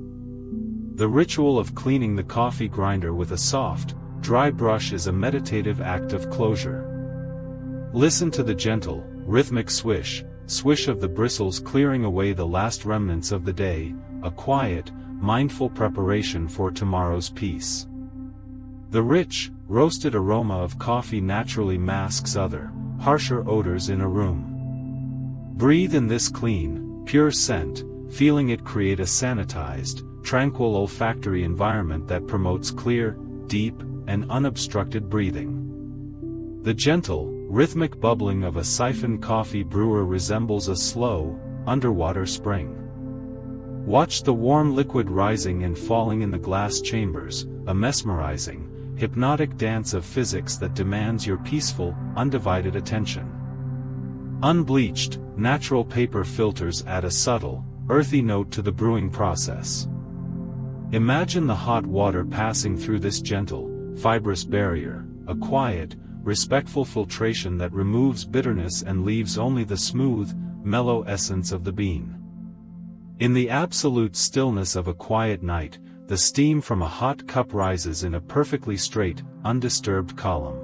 The ritual of cleaning the coffee grinder with a soft, dry brush is a meditative act of closure. Listen to the gentle, rhythmic swish of the bristles clearing away the last remnants of the day, a quiet, mindful preparation for tomorrow's peace. The rich, roasted aroma of coffee naturally masks other, harsher odors in a room. Breathe in this clean, pure scent, feeling it create a sanitized, tranquil olfactory environment that promotes clear, deep, and unobstructed breathing. The gentle, rhythmic bubbling of a siphoned coffee brewer resembles a slow, underwater spring. Watch the warm liquid rising and falling in the glass chambers, a mesmerizing, hypnotic dance of physics that demands your peaceful, undivided attention. Unbleached, natural paper filters add a subtle, earthy note to the brewing process. Imagine the hot water passing through this gentle, fibrous barrier, a quiet, respectful filtration that removes bitterness and leaves only the smooth, mellow essence of the bean. In the absolute stillness of a quiet night, the steam from a hot cup rises in a perfectly straight, undisturbed column.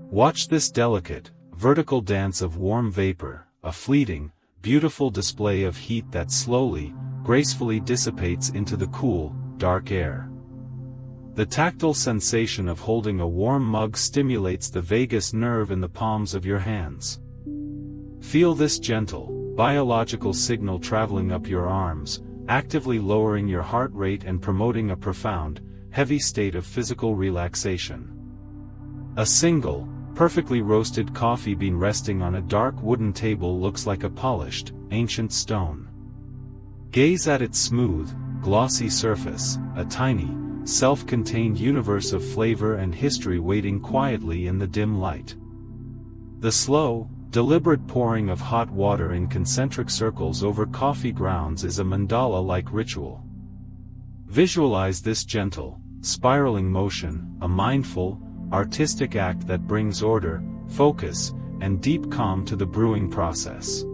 Watch this delicate, vertical dance of warm vapor, a fleeting, beautiful display of heat that slowly, gracefully dissipates into the cool, dark air. The tactile sensation of holding a warm mug stimulates the vagus nerve in the palms of your hands. Feel this gentle, biological signal traveling up your arms, actively lowering your heart rate and promoting a profound, heavy state of physical relaxation. A single, perfectly roasted coffee bean resting on a dark wooden table looks like a polished, ancient stone. Gaze at its smooth, glossy surface, a tiny, self-contained universe of flavor and history waiting quietly in the dim light. The slow, deliberate pouring of hot water in concentric circles over coffee grounds is a mandala-like ritual. Visualize this gentle, spiraling motion, a mindful, artistic act that brings order, focus, and deep calm to the brewing process.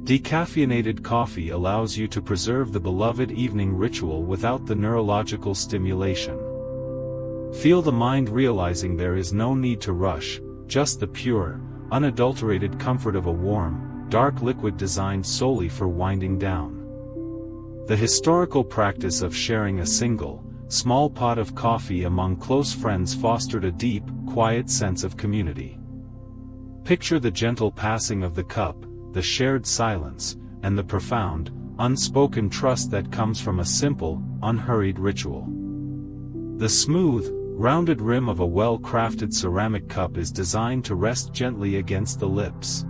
Decaffeinated coffee allows you to preserve the beloved evening ritual without the neurological stimulation. Feel the mind realizing there is no need to rush, just the pure, unadulterated comfort of a warm, dark liquid designed solely for winding down. The historical practice of sharing a single, small pot of coffee among close friends fostered a deep, quiet sense of community. Picture the gentle passing of the cup, the shared silence, and the profound, unspoken trust that comes from a simple, unhurried ritual. The smooth, rounded rim of a well-crafted ceramic cup is designed to rest gently against the lips.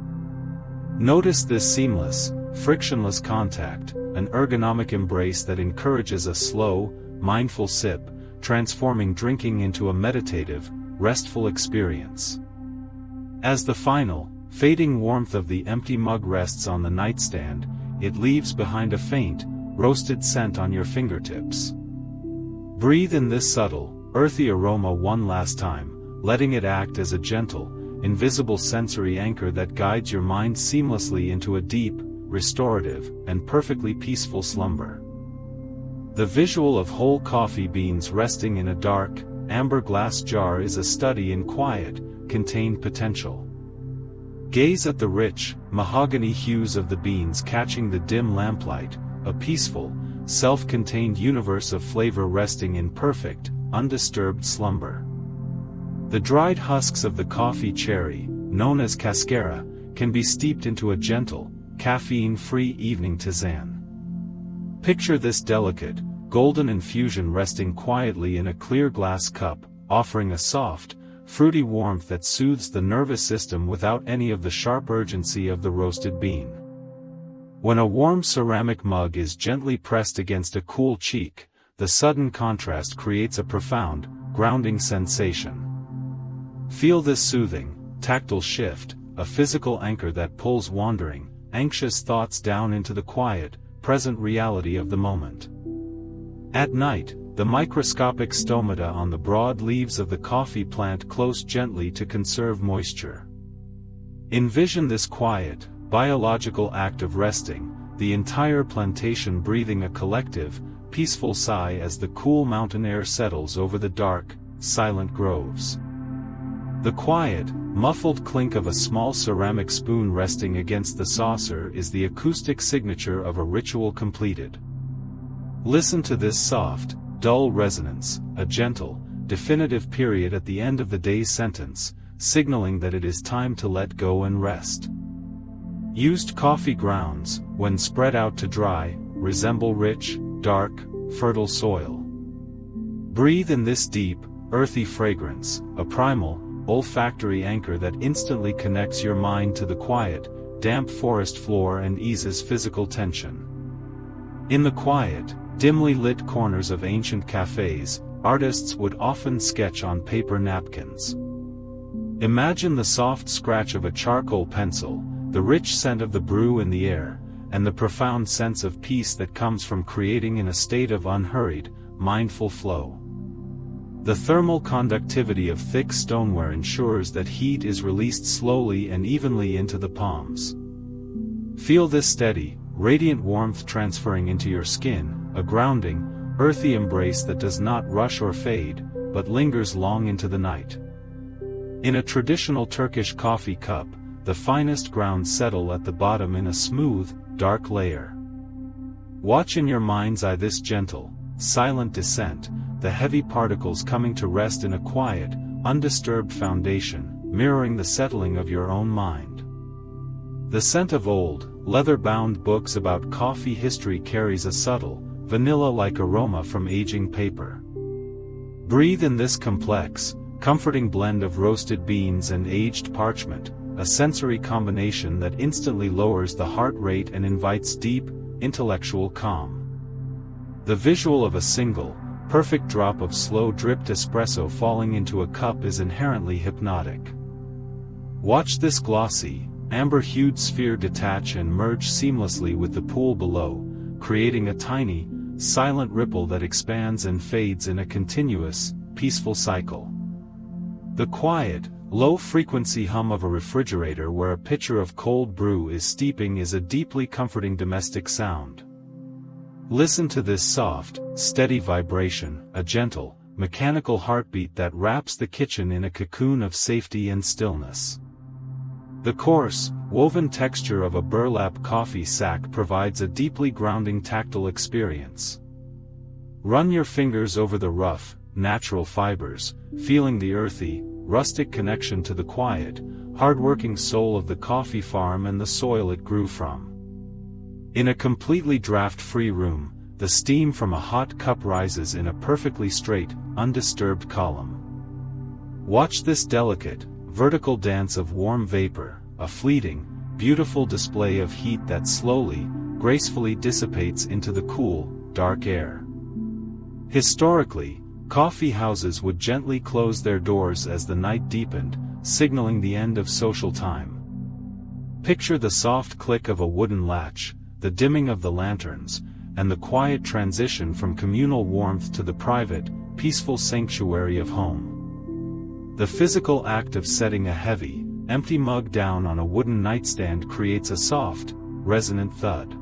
Notice this seamless, frictionless contact, an ergonomic embrace that encourages a slow, mindful sip, transforming drinking into a meditative, restful experience. As the final, fading warmth of the empty mug rests on the nightstand, it leaves behind a faint, roasted scent on your fingertips. Breathe in this subtle, earthy aroma one last time, letting it act as a gentle, invisible sensory anchor that guides your mind seamlessly into a deep, restorative, and perfectly peaceful slumber. The visual of whole coffee beans resting in a dark, amber glass jar is a study in quiet, contained potential. Gaze at the rich, mahogany hues of the beans catching the dim lamplight, a peaceful, self-contained universe of flavor resting in perfect, undisturbed slumber. The dried husks of the coffee cherry, known as cascara, can be steeped into a gentle, caffeine-free evening tisane. Picture this delicate, golden infusion resting quietly in a clear glass cup, offering a soft, fruity warmth that soothes the nervous system without any of the sharp urgency of the roasted bean. When a warm ceramic mug is gently pressed against a cool cheek, the sudden contrast creates a profound, grounding sensation. Feel this soothing, tactile shift, a physical anchor that pulls wandering, anxious thoughts down into the quiet, present reality of the moment. At night, the microscopic stomata on the broad leaves of the coffee plant close gently to conserve moisture. Envision this quiet, biological act of resting, the entire plantation breathing a collective, peaceful sigh as the cool mountain air settles over the dark, silent groves. The quiet, muffled clink of a small ceramic spoon resting against the saucer is the acoustic signature of a ritual completed. Listen to this soft, dull resonance, a gentle, definitive period at the end of the day's sentence, signaling that it is time to let go and rest. Used coffee grounds, when spread out to dry, resemble rich, dark, fertile soil. Breathe in this deep, earthy fragrance, a primal, olfactory anchor that instantly connects your mind to the quiet, damp forest floor and eases physical tension. In the quiet, dimly lit corners of ancient cafes, artists would often sketch on paper napkins. Imagine the soft scratch of a charcoal pencil, the rich scent of the brew in the air, and the profound sense of peace that comes from creating in a state of unhurried, mindful flow. The thermal conductivity of thick stoneware ensures that heat is released slowly and evenly into the palms. Feel this steady, radiant warmth transferring into your skin, a grounding, earthy embrace that does not rush or fade, but lingers long into the night. In a traditional Turkish coffee cup, the finest grounds settle at the bottom in a smooth, dark layer. Watch in your mind's eye this gentle, silent descent, the heavy particles coming to rest in a quiet, undisturbed foundation, mirroring the settling of your own mind. The scent of old, leather-bound books about coffee history carries a subtle, vanilla-like aroma from aging paper. Breathe in this complex, comforting blend of roasted beans and aged parchment, a sensory combination that instantly lowers the heart rate and invites deep, intellectual calm. The visual of a single, perfect drop of slow-dripped espresso falling into a cup is inherently hypnotic. Watch this glossy, amber-hued sphere detach and merge seamlessly with the pool below, creating a tiny, silent ripple that expands and fades in a continuous, peaceful cycle. The quiet, low-frequency hum of a refrigerator where a pitcher of cold brew is steeping is a deeply comforting domestic sound. Listen to this soft, steady vibration, a gentle, mechanical heartbeat that wraps the kitchen in a cocoon of safety and stillness. The coarse, woven texture of a burlap coffee sack provides a deeply grounding tactile experience. Run your fingers over the rough, natural fibers, feeling the earthy, rustic connection to the quiet, hard-working soul of the coffee farm and the soil it grew from. In a completely draft-free room, the steam from a hot cup rises in a perfectly straight, undisturbed column. Watch this delicate, vertical dance of warm vapor, a fleeting, beautiful display of heat that slowly, gracefully dissipates into the cool, dark air. Historically, coffee houses would gently close their doors as the night deepened, signaling the end of social time. Picture the soft click of a wooden latch, the dimming of the lanterns, and the quiet transition from communal warmth to the private, peaceful sanctuary of home. The physical act of setting a heavy, empty mug down on a wooden nightstand creates a soft, resonant thud.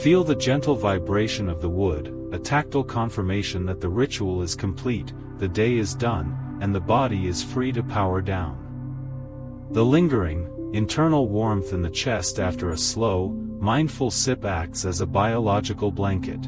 Feel the gentle vibration of the wood, a tactile confirmation that the ritual is complete, the day is done, and the body is free to power down. The lingering, internal warmth in the chest after a slow, mindful sip acts as a biological blanket.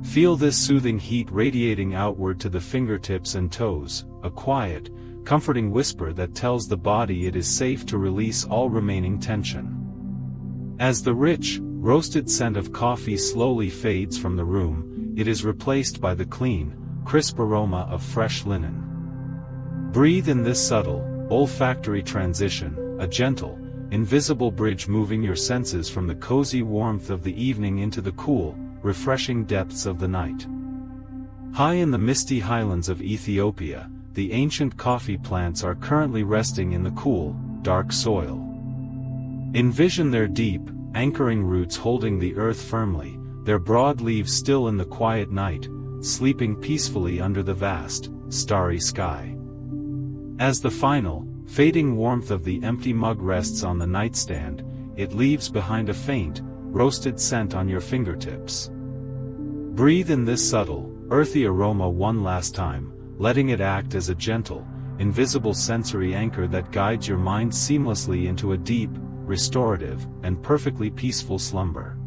Feel this soothing heat radiating outward to the fingertips and toes, a quiet, comforting whisper that tells the body it is safe to release all remaining tension. As the rich, roasted scent of coffee slowly fades from the room, it is replaced by the clean, crisp aroma of fresh linen. Breathe in this subtle, olfactory transition, a gentle, invisible bridge moving your senses from the cozy warmth of the evening into the cool, refreshing depths of the night. High in the misty highlands of Ethiopia, the ancient coffee plants are currently resting in the cool, dark soil. Envision their deep, anchoring roots holding the earth firmly, their broad leaves still in the quiet night, sleeping peacefully under the vast, starry sky. As the final, fading warmth of the empty mug rests on the nightstand, it leaves behind a faint, roasted scent on your fingertips. Breathe in this subtle, earthy aroma one last time, letting it act as a gentle, invisible sensory anchor that guides your mind seamlessly into a deep, restorative, and perfectly peaceful slumber.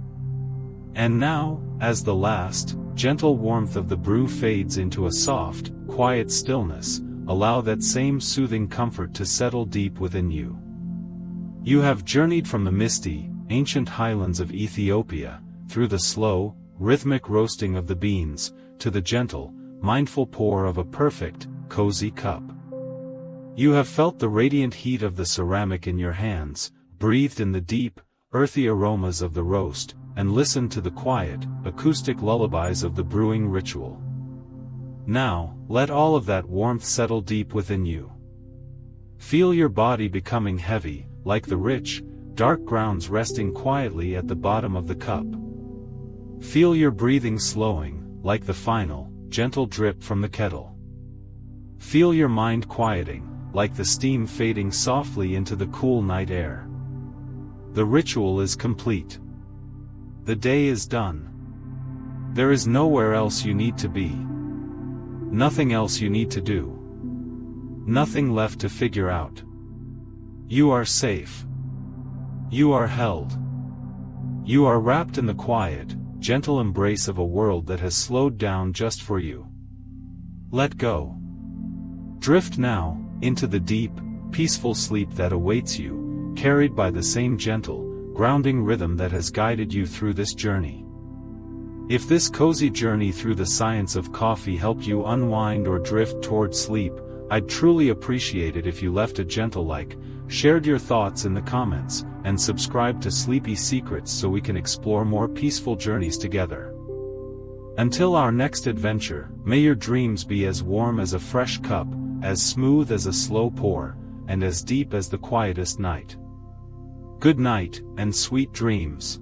And now, as the last, gentle warmth of the brew fades into a soft, quiet stillness, allow that same soothing comfort to settle deep within you. You have journeyed from the misty, ancient highlands of Ethiopia, through the slow, rhythmic roasting of the beans, to the gentle, mindful pour of a perfect, cozy cup. You have felt the radiant heat of the ceramic in your hands, breathed in the deep, earthy aromas of the roast, and listened to the quiet, acoustic lullabies of the brewing ritual. Now, let all of that warmth settle deep within you. Feel your body becoming heavy, like the rich, dark grounds resting quietly at the bottom of the cup. Feel your breathing slowing, like the final, gentle drip from the kettle. Feel your mind quieting, like the steam fading softly into the cool night air. The ritual is complete. The day is done. There is nowhere else you need to be. Nothing else you need to do. Nothing left to figure out. You are safe. You are held. You are wrapped in the quiet, gentle embrace of a world that has slowed down just for you. Let go. Drift now, into the deep, peaceful sleep that awaits you, carried by the same gentle, grounding rhythm that has guided you through this journey. If this cozy journey through the science of coffee helped you unwind or drift toward sleep, I'd truly appreciate it if you left a gentle like, shared your thoughts in the comments, and subscribed to Sleepy Secrets so we can explore more peaceful journeys together. Until our next adventure, may your dreams be as warm as a fresh cup, as smooth as a slow pour, and as deep as the quietest night. Good night, and sweet dreams.